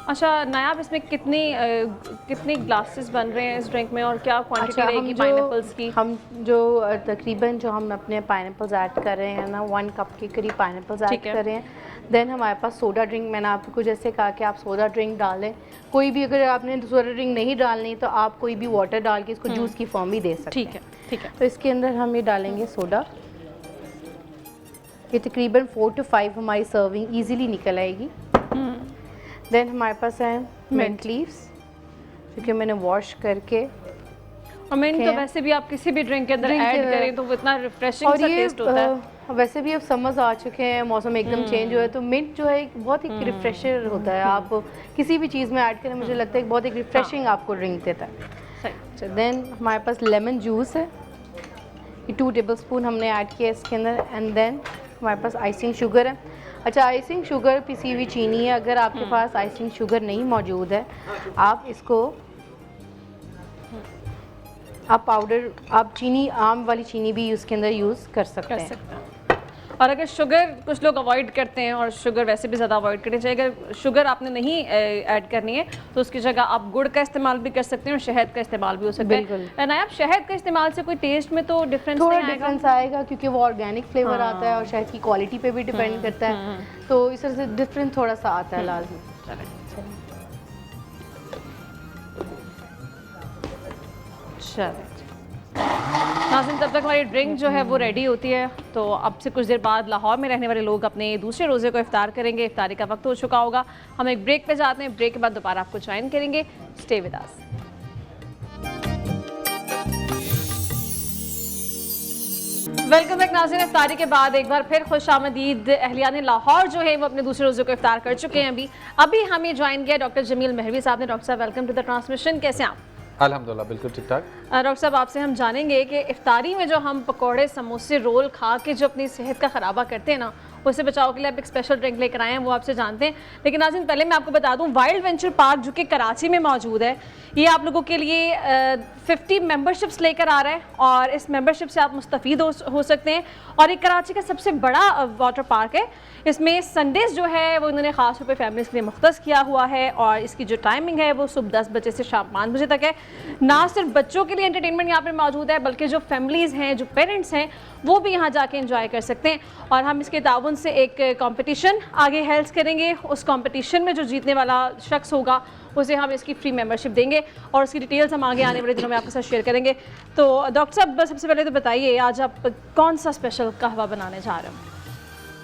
अच्छा नायाब, इसमें कितनी ग्लासेस बन रहे हैं इस ड्रिंक में और क्या क्वांटिटी रहेगी पाइनएप्पल्स की? हम जो तकरीबन जो हम अपने पाइनएप्पल्स ऐड कर रहे हैं ना, 1 कप के करीब पाइनएप्पल्स ऐड कर रहे हैं। देन हमारे पास सोडा ड्रिंक, मैंने आपको जैसे कहा कि आप सोडा ड्रिंक डालें, कोई भी, अगर आपने सोडा ड्रिंक नहीं डालनी तो आप कोई भी वाटर डाल के इसको जूस की फॉर्म भी दे सकते हैं, ठीक है। तो इसके अंदर हम ये डालेंगे सोडा। ये तकरीबन 4 to 5 हमारी सर्विंग ईजिली निकल आएगी। देन हमारे पास है मिंट लीव्स, जो कि मैंने वॉश करके, और मिंट तो वैसे भी आप किसी भी ड्रिंक के अंदर ऐड करें तो वो इतना रिफ्रेशिंग सा टेस्ट होता है। वैसे भी अब समर्स आ चुके हैं, मौसम एकदम चेंज हुआ है, तो मिंट जो है एक बहुत एक रिफ्रेशर होता है, आप किसी भी चीज़ में ऐड करें, मुझे लगता है कि बहुत एक रिफ्रेशिंग आपको ड्रिंक देता है। सही। देन हमारे पास लेमन जूस है, ये 2 टेबलस्पून हमने ऐड किया इसके अंदर। एंड देन हमारे पास आइसिंग शुगर है। अच्छा, आइसिंग शुगर पिसी हुई चीनी है, अगर आपके पास आइसिंग शुगर नहीं मौजूद है, आप इसको आप पाउडर, आप चीनी, आम वाली चीनी भी उसके अंदर यूज़ कर सकते हैं। और अगर शुगर कुछ लोग अवॉइड करते हैं, और शुगर वैसे भी ज़्यादा अवॉइड करनी चाहिए, अगर शुगर आपने नहीं ऐड करनी है तो उसकी जगह आप गुड़ का इस्तेमाल भी कर सकते हैं और शहद का इस्तेमाल भी हो सकता है। नायाब, शहद का इस्तेमाल से कोई टेस्ट में तो डिफरेंस थोड़ा नहीं डिफरेंस आएगा क्योंकि वो ऑर्गेनिक फ्लेवर आता है और शहद की क्वालिटी पे भी डिपेंड करता है, तो इस तरह से डिफरेंस थोड़ा सा आता है लाजमी। चलें नाज़रीन, तब तक हमारी ड्रिंक जो है वो रेडी होती है, तो अब से कुछ देर बाद लाहौर में रहने वाले लोग अपने दूसरे रोज़े को इफ्तार करेंगे। इफ्तारी का वक्त हो चुका होगा, हम एक ब्रेक पे जाते हैं, ब्रेक के बाद दोबारा आपको ज्वाइन करेंगे। Stay with us. Welcome back नाज़रीन। इफ्तारी के बाद एक बार फिर खुशामदीद। अहलियान लाहौर जो है वो अपने दूसरे रोज़े को इफ्तार कर चुके हैं। अभी हमें ज्वाइन किया डॉक्टर जमील महरवी साहब ने। डॉक्टर साहब, वेलकम टू द ट्रांसमिशन। कैसे हैं आप? अल्हम्दुलिल्लाह बिल्कुल ठीक ठाक। डॉक्टर साहब, आपसे हम जानेंगे कि इफ्तारी में जो हम पकौड़े, समोसे, रोल खा के जो अपनी सेहत का ख़राबा करते हैं ना, उससे बचाव के लिए आप एक स्पेशल ड्रिंक लेकर आए हैं, वो आपसे जानते हैं। लेकिन नाज़रीन, पहले मैं आपको बता दूं, वाइल्ड वेंचर पार्क जो कि कराची में मौजूद है, ये आप लोगों के लिए 50 मेंबरशिप्स लेकर आ रहा है, और इस मेंबरशिप से आप मुस्तफ़ीद हो सकते हैं। और ये कराची का सबसे बड़ा वाटर पार्क है। इसमें संडेज़ जो है वो इन्होंने ख़ास तौर पे फैमिलीज़ के लिए मुख्तस किया हुआ है, और इसकी जो टाइमिंग है वो सुबह 10 बजे से शाम 5 बजे तक है। ना सिर्फ बच्चों के लिए एंटरटेनमेंट यहाँ पर मौजूद है, बल्कि जो फैमिलीज़ हैं, जो पेरेंट्स हैं, वो भी यहाँ जाके एंजॉय कर सकते हैं। और हम इसके ताउन से एक कंपटीशन आगे हेल्थ करेंगे। उस कंपटीशन में जो जीतने वाला शख्स होगा उसे हम इसकी फ्री मेंबरशिप देंगे, और उसकी डिटेल्स हम आगे आने वाले दिनों में आपके साथ शेयर करेंगे। तो डॉक्टर साहब, सबसे पहले तो बताइए, आज आप कौन सा स्पेशल कहवा बनाने जा रहे हैं?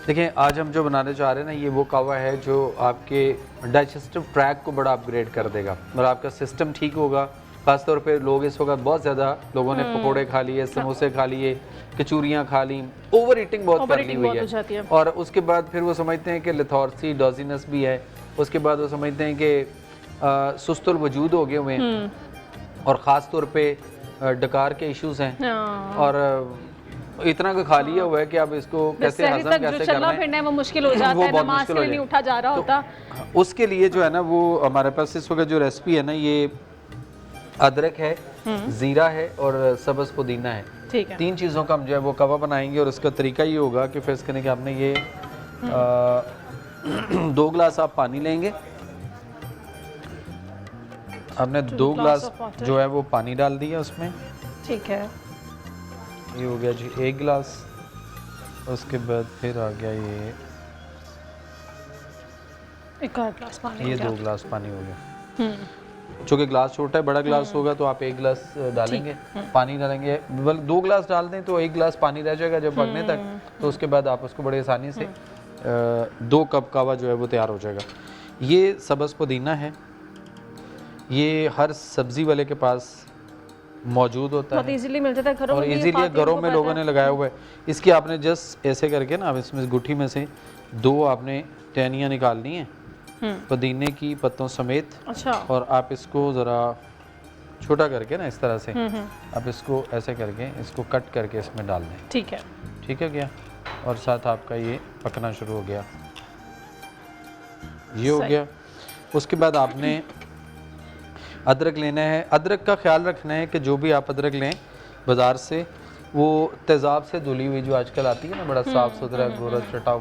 देखिए, आज हम जो बनाने जा रहे हैं ना, ये वो कहवा है जो आपके डाइजेस्टिव ट्रैक को बड़ा अपग्रेड कर देगा और आपका सिस्टम ठीक होगा। खासतौर पे लोग इस वक्त बहुत ज़्यादा लोगों ने पकोड़े खा लिए, समोसे खा लिए, कचूरियाँ खा ली, ओवर ईटिंग बहुत कर ली हुई है। और उसके बाद फिर वो समझते हैं कि लेथार्सी, डॉजीनेस भी है। उसके बाद वो समझते हैं कि सुस्तुल वजूद हो गए हुए हैं, और ख़ास तौर पे डकार के इश्यूज़ हैं, और इतना का खा लिया हुआ है कि अब इसको कैसे हजम कैसे करना है वो मुश्किल हो जाता है, नमाज के लिए नहीं उठा जा रहा होता। उसके लिए जो है ना, वो हमारे पास इस वक्त जो रेसिपी है ना, ये अदरक है, ज़ीरा है और सब्ज़ पुदीना है। ठीक है। 3 चीज़ों का हम जो है वो कहवा बनाएंगे। और उसका तरीका ये होगा कि फर्स्ट करने के आपने ये 2 गिलास आप पानी लेंगे। आपने 2 गिलास जो है वो पानी डाल दिया उसमें। ठीक है। ये हो गया जी 1 गिलास। उसके बाद फिर आ गया ये 1 गिलास पानी, ये 2 गिलास पानी हो गया। चूँकि गिलास छोटा है, बड़ा गिलास होगा तो आप 1 गिलास डालेंगे, पानी डालेंगे। 2 गिलास डाल दें तो 1 गिलास पानी रह जाएगा जब पकने तक। तो उसके बाद आप उसको बड़े आसानी से 2 कप कहवा जो है वो तैयार हो जाएगा। ये सब्ज़ पुदीना है, ये हर सब्ज़ी वाले के पास मौजूद होता है, इजीली मिल जाता है घरों और में, इजीली घरों में लोगों ने लगाया हुआ है। इसकी आपने जस्ट ऐसे करके ना, आप इसमें गुठी में से 2 आपने टहनियाँ निकालनी है पुदीने की पत्तों समेत। अच्छा। और आप इसको ज़रा छोटा करके ना, इस तरह से आप इसको ऐसे करके इसको कट करके इसमें डाल दें। ठीक है। ठीक है क्या? और साथ आपका ये पकना शुरू हो गया, ये हो गया। उसके बाद आपने अदरक लेना है। अदरक का ख्याल रखना है कि जो भी आप अदरक लें बाज़ार से, वो तेज़ाब से धुली हुई जो आजकल आती है ना, बड़ा साफ़ सुथरा गोरा चटा,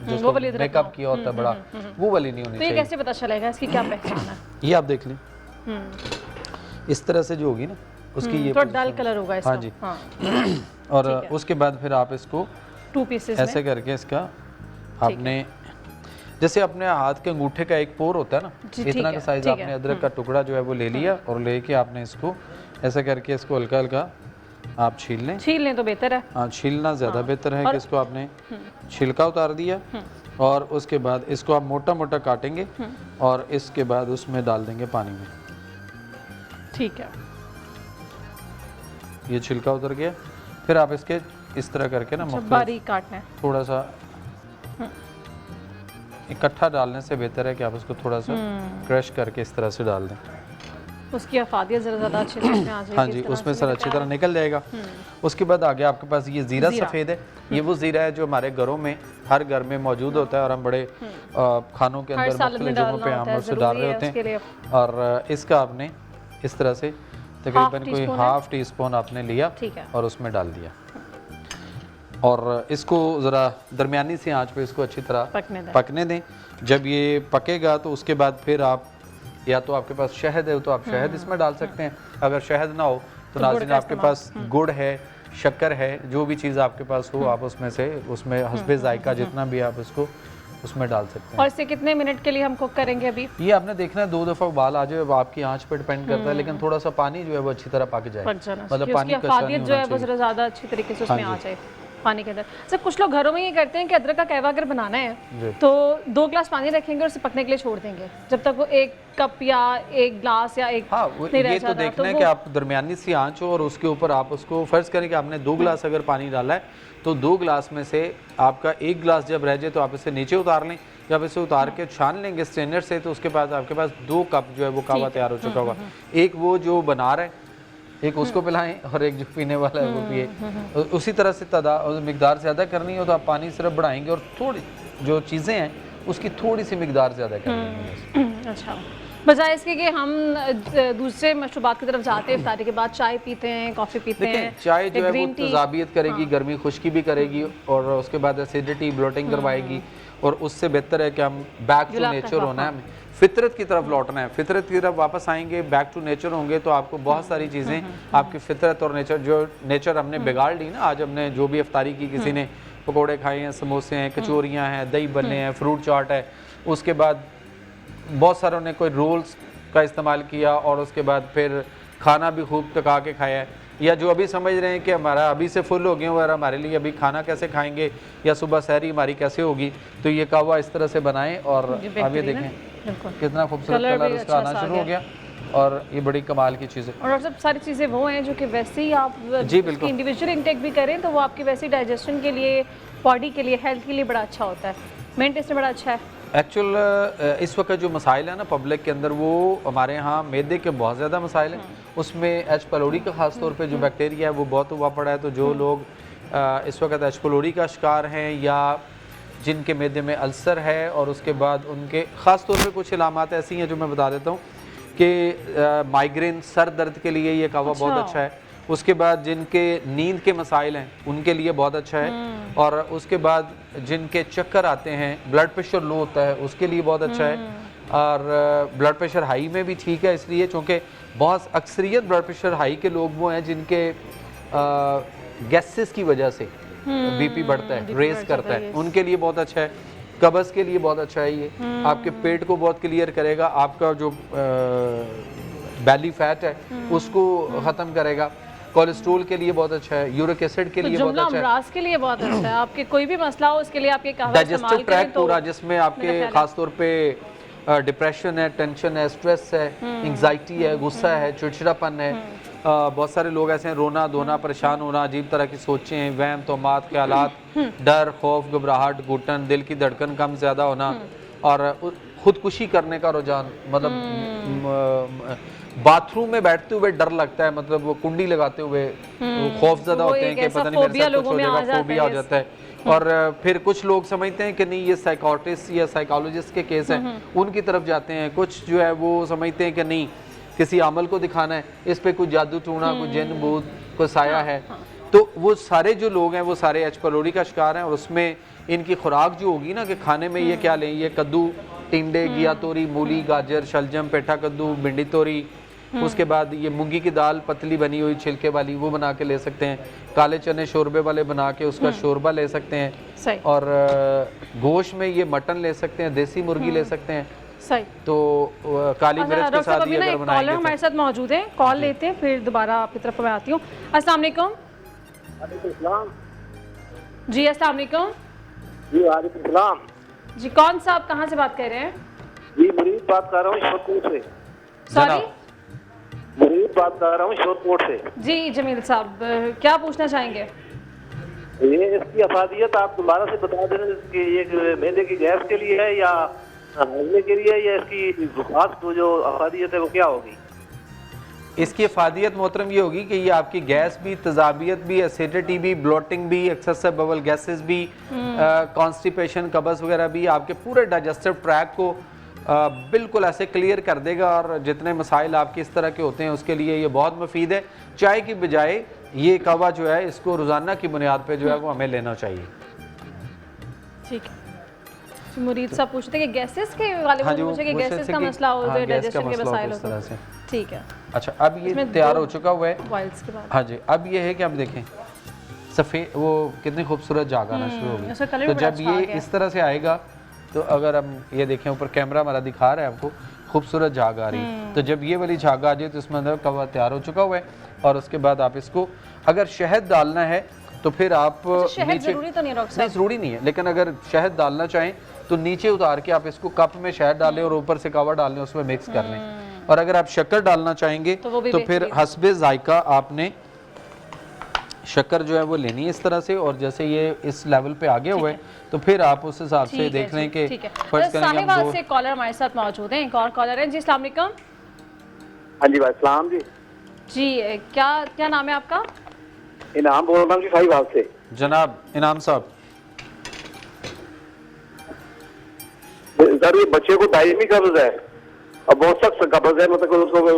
जो मेकअप किया होता है बड़ा, वो वाली नहीं होनी चाहिए। तो ये कैसे पता चलेगा, इसकी क्या पहचान है? ये आप देख लें, इस तरह से जो होगी ना उसकी ये थोड़ा डाल कलर होगा इसका। हाँ जी। और उसके बाद फिर आप इसको 2 पीसेस ऐसे करके इसका आपने, जैसे अपने हाथ के अंगूठे का एक पोर होता है ना, इतना का साइज आपने अदरक का टुकड़ा जो है वो ले लिया, और लेके आपने इसको ऐसे करके इसको हल्का हल्का आप छील लें। छील लें तो बेहतर है। हाँ, छीलना ज़्यादा बेहतर है कि इसको आपने छिलका उतार दिया, और उसके बाद इसको आप मोटा मोटा काटेंगे, और इसके बाद उसमें डाल देंगे पानी में। ठीक है। ये छिलका उतर गया। फिर आप इसके इस तरह करके ना मुख्तलिफ बारीक काटना है। थोड़ा सा इकट्ठा डालने से बेहतर है कि आप उसको थोड़ा सा क्रश करके इस तरह से डाल दें। उसकी अफादियत ज़रा ज़्यादा अच्छे से आ जाएगी। हाँ जी, उसमें सर अच्छी तरह निकल जाएगा। उसके बाद आगे आपके पास ये ज़ीरा सफ़ेद है। ये वो ज़ीरा है जो हमारे घरों में हर घर में मौजूद होता है और हम बड़े खानों के अंदर मुख्तलिफ जगहों पे हम उसे डाल रहे होते हैं। और इसका आपने इस तरह से तकरीबन कोई हाफ टी स्पून आपने लिया और उसमें डाल दिया और इसको ज़रा दरमियानी सी आंच पे इसको अच्छी तरह पकने दें। जब ये पकेगा तो उसके बाद फिर आप या तो आपके पास शहद है तो आप शहद इसमें डाल सकते हैं, अगर शहद ना हो तो नाज़रीन आपके पास गुड़ है, शक्कर है, जो भी चीज़ आपके पास हो आप उसमें से उसमें हस्बे जायका जितना भी आप उसको उसमें डाल सकते हैं। और इसे कितने मिनट के लिए हम कुक करेंगे अभी? ये आपने देखना है 2 दफ़ा उबाल आ जाए, अब आपकी आंच पे डिपेंड करता है, लेकिन थोड़ा सा पानी जो है वो अच्छी तरह पक जाए, मतलब पानी का अफादियत जो है वो ज़रा ज़्यादा अच्छी तरीके से उसमें आ जाए पानी के अंदर। सर कुछ लोग घरों में ये करते हैं कि अदरक का कहवा अगर बनाना है तो 2 ग्लास पानी रखेंगे और उसे पकने के लिए छोड़ देंगे जब तक वो 1 कप या 1 ग्लास या एक ये तो देखना है कि आप दरमियानी सी आंच हो और उसके ऊपर आप उसको फर्ज करें कि आपने 2 ग्लास अगर पानी डाला है तो 2 ग्लास में से आपका 1 ग्लास जब रह जाए तो आप इसे नीचे उतार लें। जब इसे उतार के छान लेंगे स्ट्रेनर से तो उसके बाद आपके पास 2 कप जो है वो कहवा तैयार हो चुका होगा। एक वो जो बना रहे एक उसको पिलाएं और एक जो पीने वाला है वो पिए। उसी तरह से मिकदार ज़्यादा करनी हो तो आप पानी सिर्फ बढ़ाएंगे और थोड़ी जो चीज़ें हैं उसकी थोड़ी सी मिकदार ज़्यादा करनी है। अच्छा, बजाय इसके कि हम दूसरे मशरूबात की तरफ जाते हैं, इफ्तारी के बाद चाय पीते हैं, कॉफ़ी पीते हैं। चाय जो है वो तजाबियत करेगी, गर्मी खुश्की भी करेगी और उसके बाद एसिडिटी ब्लोटिंग करवाएगी और उससे बेहतर है कि हम बैक टू नेचर होना है, फितरत की तरफ लौटना है, फितरत की तरफ वापस आएंगे, बैक टू नेचर होंगे तो आपको बहुत सारी चीज़ें आपकी फितरत और नेचर जो नेचर हमने बिगाड़ ली ना। आज हमने जो भी इफ्तारी की, किसी ने पकोड़े खाए हैं, समोसे हैं, कचौरियाँ हैं, दही बल्ले हैं, फ्रूट चाट है, उसके बाद बहुत सारों ने कोई रोल्स का इस्तेमाल किया और उसके बाद फिर खाना भी खूब पका के खाया है, या जो अभी समझ रहे हैं कि हमारा अभी से फुल हो गए और हमारे लिए अभी खाना कैसे खाएंगे या सुबह सहरी हमारी कैसे होगी, तो ये कहवा इस तरह से बनाएं और आप ये देखें कितना खूबसूरत कलर उसका आना शुरू हो गया और ये बड़ी कमाल की चीज़ है। और सब सारी चीज़ें वो हैं जो कि वैसे ही आप जी बिल्कुल इंडिविजुअल इंटेक भी करें तो वो आपकी वैसे डाइजेशन के लिए, बॉडी के लिए, हेल्थ के लिए बड़ा अच्छा होता है। मेंटेनेंस में बड़ा अच्छा है। एक्चुअल इस वक्त जो मसाइल है ना पब्लिक के अंदर, वो हमारे यहाँ मैदे के बहुत ज़्यादा मसाइल हैं, उसमें एच पलोरी का ख़ास तौर पे जो बैक्टीरिया है वो बहुत हुआ पड़ा है। तो जो लोग इस वक्त एच पलोरी का शिकार हैं या जिनके मैदे में अल्सर है और उसके बाद उनके ख़ास तौर पे कुछ इलामात ऐसी हैं जो मैं बता देता हूँ कि माइग्रेन, सर दर्द के लिए ये कहवा बहुत अच्छा है। उसके बाद जिनके नींद के मसाइल हैं उनके लिए बहुत अच्छा है और उसके बाद जिनके चक्कर आते हैं, ब्लड प्रेशर लो होता है उसके लिए बहुत अच्छा है और ब्लड प्रेशर हाई में भी ठीक है, इसलिए चूँकि बहुत अक्सरियत ब्लड प्रेशर हाई के लोग वो हैं जिनके गैसेस की वजह से बीपी बढ़ता है, रेस करता है, उनके लिए बहुत अच्छा है। कब्ज़ के लिए बहुत अच्छा है, ये आपके पेट को बहुत क्लियर करेगा, आपका जो बैली फैट है उसको ख़त्म करेगा, कोलेस्ट्रोल के लिए बहुत अच्छा है, यूरिक एसिड के लिए बहुत अच्छा है, अमराज के लिए बहुत अच्छा है। आपके कोई भी मसला हो उसके लिए आप ये कहवा इस्तेमाल डाइजेस्टिव ट्रैक्ट पूरा, जिसमें आपके खास तौर पे डिप्रेशन है, टेंशन है, स्ट्रेस है, एंग्जाइटी है, गुस्सा है, चिड़चिड़ापन है, बहुत सारे लोग ऐसे हैं, रोना धोना, परेशान होना, अजीब तरह की सोचें, वहम, तोहमात, ख्यालात, डर, खौफ, घबराहट, घुटन, दिल की धड़कन कम ज़्यादा होना और खुदकुशी करने का रुझान, मतलब बाथरूम में बैठते हुए डर लगता है, मतलब वो कुंडी लगाते हुए खौफ ज़्यादा होते हैं कि पता नहीं मेरे साथ कुछ हो जाएगा, फोबिया हो जाता है। और फिर कुछ लोग समझते हैं कि नहीं ये साइकोटिस्ट या साइकोलॉजिस्ट के केस हैं, उनकी तरफ जाते हैं। कुछ जो है वो समझते हैं कि नहीं किसी अमल को दिखाना है, इस पे कोई जादू टूना, कोई जिन भूत, कोई साया है। तो वो सारे जो लोग हैं वो सारे एच पलोरी का शिकार हैं और उसमें इनकी खुराक जो होगी ना कि खाने में ये क्या लें, ये कद्दू, टिंडे, घिया तोरी, मूली, गाजर, शलजम, पेठा कद्दू, भिंडी तोरी, उसके बाद ये मूंगी की दाल पतली बनी हुई छिलके वाली वो बना के ले सकते हैं, काले चने शोरबे वाले बना के उसका शोरबा ले सकते हैं और गोश्त में ये मटन ले सकते हैं, देसी मुर्गी ले सकते हैं। सही। तो काली मिर्च के साथ ये अगर बनाएंगे हमारे साथ मौजूद है, कॉल लेते हैं फिर दोबारा आपकी तरफ मैं आती हूँ। अस्सलाम वालेकुम। जी अस्सलाम वालेकुम। जी वालेकुम सलाम। जी कौन सा, आप कहाँ से बात कर रहे हैं? जी मुरीद बात कर रहा हूँ शोरकोट से। सॉरी, मुरीद बात कर रहा हूँ शोरकोट से। जी जमील साहब क्या पूछना चाहेंगे? یہ اس کی افادیت آپ دوبارہ سے بتا دیں کہ یہ معدے کی گیس کے لیے ہے یا ہضمے کے لیے، یا اس کی خاص جو افادیت ہے وہ کیا ہوگی؟ اس کی افادیت محترم یہ ہوگی کہ یہ آپ کی گیس بھی، تذابیت بھی، ایسیڈیٹی بھی، بلوٹنگ بھی، ایکسیسو بول گیسز بھی، کانسٹیپیشن، قبض وغیرہ بھی، آپ کے پورے ڈائجسٹو ٹریک کو بالکل ایسے کلیئر کر دے گا، اور جتنے مسائل آپ کے اس طرح کے ہوتے ہیں اس کے لیے یہ بہت مفید ہے۔ چائے کی بجائے یہ قہوہ جو ہے اس کو روزانہ کی بنیاد پہ جو ہے وہ ہمیں لینا چاہیے۔ ٹھیک ہے، مرید صاحب پوچھتے ہیں کہ گیسز کے والے ہاں جی، پوچھے کہ وہ گیسز کا مسئلہ ہو ہاں، جائے، گیس کا ڈائجیشن کے مسئلہ ہو مسائل اس ہو طرح سے۔ ٹھیک ہے۔ اچھا، اب یہ تیار ہو چکا ہوا ہے بوائلز کے بعد ہاں جی۔ اب یہ ہے کہ اب دیکھیں سفید وہ کتنی خوبصورت جاگ آنا شروع ہوگی، اس کا colour تو بڑا جب اچھا آ یہ گیا۔ اس طرح سے آئے گا تو اگر ہم یہ دیکھیں اوپر کیمرہ ہمارا دکھا رہا ہے آپ کو خوبصورت جھاگ آ رہی ہے، تو جب یہ والی جھاگ آ جائے تو اس میں اندر قہوہ تیار ہو چکا ہوا ہے، اور اس کے بعد آپ اس کو اگر شہد ڈالنا ہے تو پھر آپ شہد ضروری تو نہیں ڈاکٹر نہیں ضروری نہیں ہے، لیکن اگر شہد ڈالنا چاہیں تو نیچے اتار کے آپ اس کو کپ میں شہد ڈالیں اور اوپر سے قہوہ ڈال لیں، اس میں مکس کر لیں، اور اگر آپ شکر ڈالنا چاہیں گے تو وہ بھی تو پھر بہترین۔ حسب ذائقہ آپ نے شکر جو ہے وہ لینی ہے اس طرح سے، اور جیسے یہ اس لیول پہ آگے ہوئے تو پھر آپ اس حساب سے دیکھ لیں کہ فرض کریں صاحب ہم دو سے ایک کالر ہمارے ساتھ موجود ہیں، ایک اور کالر ہے جی۔ السلام علیکم ہاں جی بھائی السلام جی، جی، کیا نام ہے آپ کا؟ انعام بول رہا ہوں جی صاحب آپ سے۔ جناب انعام صاحب، سر یہ بچے کو دائمی قبض ہے اور بہت سخت قبض ہے، مطلب اس کو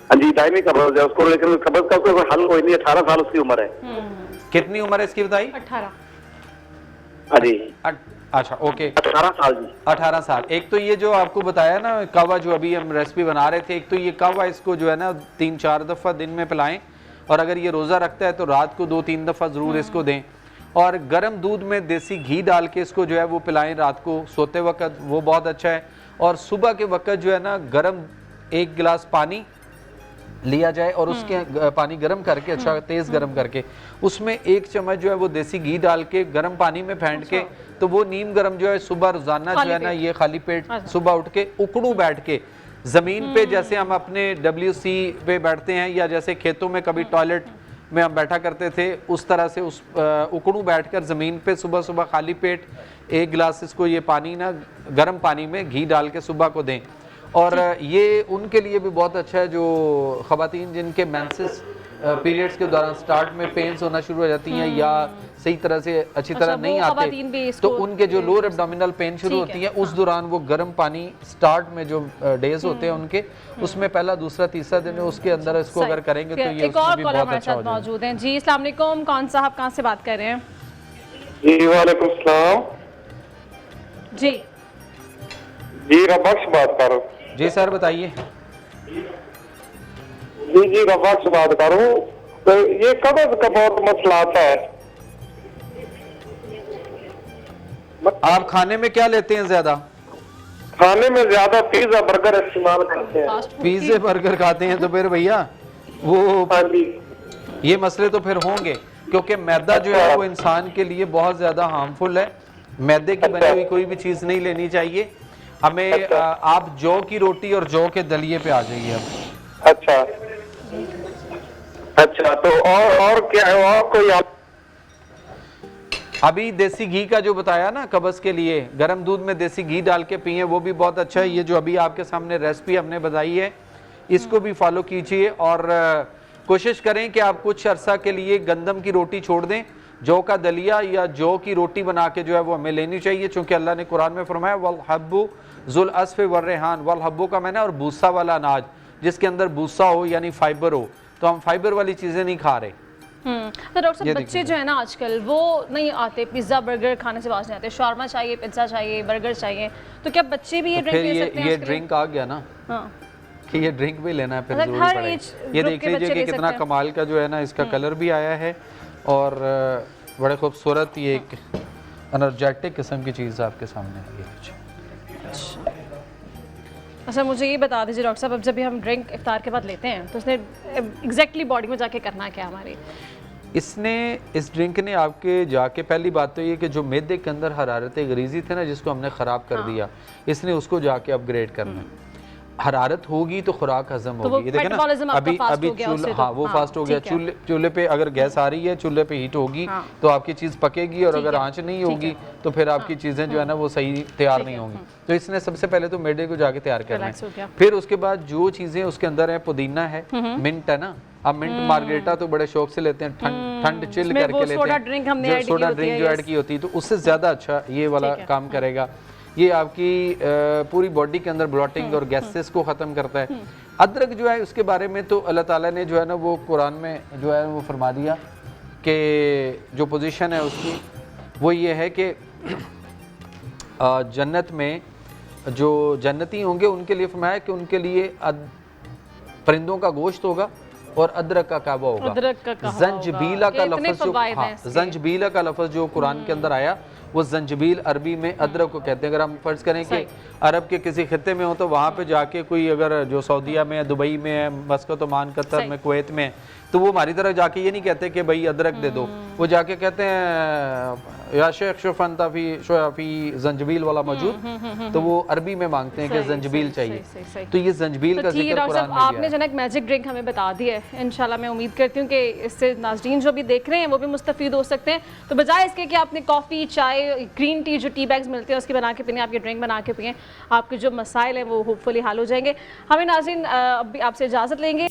ہاں جی دائمی قبض ہے اس کو، لیکن قبض کا کوئی حل کوئی نہیں، 18 سال اس کی عمر ہے۔ کتنی عمر ہے اس کی بتائی؟ 18۔ ہاں جی اچھا اوکے، 18 سال جی۔ 18 سال۔ ایک تو یہ جو آپ کو بتایا نا قہوہ جو ابھی ہم ریسپی بنا رہے تھے، ایک تو یہ قہوہ اس کو جو ہے نا 3-4 دفعہ دن میں پلائیں، اور اگر یہ روزہ رکھتا ہے تو رات کو 2-3 دفعہ ضرور اس کو دیں، اور گرم دودھ میں دیسی گھی ڈال کے اس کو جو ہے وہ پلائیں رات کو سوتے وقت، وہ بہت اچھا ہے۔ اور صبح کے وقت جو ہے نا گرم 1 گلاس پانی لیا جائے اور اس کے پانی گرم کر کے، اچھا تیز گرم کر کے، اس میں 1 چمچ جو ہے وہ دیسی گھی ڈال کے گرم پانی میں پھینٹ کے، تو وہ نیم گرم جو ہے صبح روزانہ جو ہے نا یہ خالی پیٹ صبح اٹھ کے اکڑوں بیٹھ کے زمین پہ، جیسے ہم اپنے WC پہ بیٹھتے ہیں یا جیسے کھیتوں میں کبھی ٹوائلٹ میں ہم بیٹھا کرتے تھے، اس طرح سے اس اکڑوں بیٹھ کر زمین پہ صبح خالی پیٹ 1 گلاس اس کو یہ پانی نا گرم پانی میں گھی ڈال کے صبح کو دیں۔ اور یہ ان کے لیے بھی بہت اچھا ہے جو خواتین جن کے مینسس پیریڈز کے دوران سٹارٹ میں پینز ہونا شروع ہو جاتی ہیں یا صحیح طرح سے اچھی طرح نہیں آتے، تو ان کے جو لور ایبڈومینل پین شروع ہوتی ہے اس دوران وہ گرم پانی سٹارٹ میں جو ڈیز ہوتے ہیں ان کے، اس میں پہلا دوسرا تیسرا دن اس کے اندر اس کو اگر کریں گے تو یہ اس میں بھی بہت اچھا ہو جائے۔ موجود ہیں جی۔ السلام علیکم، کون صاحب کہاں سے بات کر رہے ہیں؟ جی وعلیکم السلام جی جی، ربخش بات کر رہا ہوں جی سر بتائیے۔ جی ربخش بات کر رہا ہوں، تو یہ قبض کا بہت مسئلہ آتا ہے۔ آپ کھانے میں کیا لیتے ہیں زیادہ؟ کھانے میں زیادہ پیزا برگر استعمال کرتے ہیں۔ پیزے برگر کھاتے ہیں تو پھر بھیا وہ ہاں جی یہ مسئلے تو پھر ہوں گے، کیونکہ میدا جو ہے وہ انسان کے لیے بہت زیادہ ہارمفل ہے۔ میدے کی بنی ہوئی کوئی بھی چیز نہیں لینی چاہیے ہمیں۔ آپ جو کی روٹی اور جو کے دلیے پہ آ جائیے اب۔ اچھا اچھا، تو اور کیا ہے اور کوئی ابھی دیسی گھی کا جو بتایا نا قبض کے لیے، گرم دودھ میں دیسی گھی ڈال کے پئیں، وہ بھی بہت اچھا ہے۔ یہ جو ابھی آپ کے سامنے ریسپی ہم نے بتائی ہے اس کو بھی فالو کیجئے، اور کوشش کریں کہ آپ کچھ عرصہ کے لیے گندم کی روٹی چھوڑ دیں، جو کا دلیا یا جو کی روٹی بنا کے جو ہے وہ ہمیں لینی چاہیے، چونکہ اللہ نے قرآن میں فرمایا وَالْحَبُّ ذُو الْعَصْفِ وَالرَّيْحَانُ، والحبو کا معنی اور بوسا والا اناج، جس کے اندر بوسا ہو یعنی فائبر ہو، تو ہم فائبر والی چیزیں نہیں کھا رہے۔ تو ڈاکٹر صاحب بچے جو ہے نا آج کل وہ نہیں آتے، پیزا برگر کھانے سے باز نہیں آتے، شاورما چاہیے، پیزا چاہیے، برگر چاہیے، تو کیا بچے بھی یہ ڈرنک لے سکتے ہیں؟ یہ ڈرنک آ گیا نا کہ یہ ڈرنک بھی لینا ہے پھر ضروری ہر پڑے۔ ایج یہ گروپ دیکھ کے لیجئے بچے کہ لے کتنا سکتے ہیں۔ کمال کا جو ہے نا اس کا کلر بھی آیا ہے، اور بڑے خوبصورت یہ ایک انرجیٹک قسم کی چیز آپ کے سامنے ہے۔ اچھا مجھے یہ بتا دیجیے ڈاکٹر صاحب، اب جب ہم ڈرنک افطار کے بعد لیتے ہیں تو اس نے ایگزیکٹلی باڈی میں جا کے کرنا کیا ہماری؟ اس ڈرنک نے آپ کے جا کے، پہلی بات تو یہ کہ جو معدے کے اندر حرارت غریزی تھے نا جس کو ہم نے خراب کر دیا، اس نے اس کو جا کے اپ گریڈ کرنا ہے۔ حرارت ہوگی تو خوراک ہضم تو وہ ہوگی. یہ دیکھیں نا metabolism آپ کا ابھی fast ابھی ہو گیا اس سے تو. ہاں وہ ہاں، فاسٹ ہو گیا. ٹھیک ہے. چولہے پہ اگر گیس آ رہی ہے, چولہے پہ ہیٹ ہوگی تو آپ کی چیز پکے گی, اور اگر آنچ نہیں ہوگی تو پھر آپ کی چیزیں جو ہے نا وہ صحیح تیار نہیں ہوں گی. تو اس نے سب سے پہلے تو میدے کو جا کے تیار کرنا Relax ہو گیا. ہے. پھر اس کے بعد جو چیزیں اس کے اندر ہیں, پودینہ ہے, منٹ ہے نا, اب منٹ مارگریٹا تو بڑے شوق سے لیتے ہیں, ٹھنڈ چل کر کے لیتے سوڈا ڈرنک ہم نے ہیں, ایڈ کی سوڈا ہوتی ہے. ڈرنک جو ایڈ کی ہوتی ہے, تو اس سے زیادہ اچھا یہ والا کام کرے گا. یہ آپ کی پوری باڈی کے اندر بلوٹنگ اور گیسز کو ختم کرتا ہے. ادرک جو ہے اس کے بارے میں تو اللہ تعالیٰ نے جو ہے نا وہ قرآن میں جو ہے وہ فرما دیا کہ جو پوزیشن ہے اس کی وہ یہ ہے کہ جنت میں جو جنتی ہوں گے ان کے لیے فرمایا کہ ان کے لیے پرندوں کا گوشت ہوگا اور ادرک کا کعبہ ہوگا. ادرک کا کعبہ زنجبیلہ کا اتنے لفظ جو فوائد ہیں اس کے. زنجبیلہ کا لفظ جو قرآن کے اندر آیا وہ زنجبیل عربی میں ادرک کو کہتے ہیں. اگر ہم فرض کریں کہ عرب کے کسی خطے میں ہو تو وہاں پہ جا کے کوئی اگر جو سعودیہ میں ہے, دبئی میں ہے, مسقط عمان قطر میں, کویت میں, تو وہ ہماری طرح جا کے یہ نہیں کہتے کہ بھائی ادرک دے دو, وہ جا کے کہتے ہیں یا شیخ شوف انت فی زنجبیل والا موجود, تو وہ عربی میں مانگتے ہیں کہ زنجبیل چاہیے. تو یہ زنجبیل کا ذکر قرآن میں آپ نے جو ہے ایک میجک ڈرنک ہمیں بتا دی ہے. انشاءاللہ میں امید کرتی ہوں کہ اس سے ناظرین جو بھی دیکھ رہے ہیں وہ بھی مستفید ہو سکتے ہیں. تو بجائے اس کے کہ آپ نے کافی, چائے, گرین ٹی جو ٹی بیگز ملتے ہیں اس کی بنا کے پئیں, آپ یہ ڈرنک بنا کے پئیں, آپ کے جو مسائل ہیں وہ ہوپ فلی حل ہو جائیں گے. ہمیں ناظرین اب بھی آپ سے اجازت لیں گے.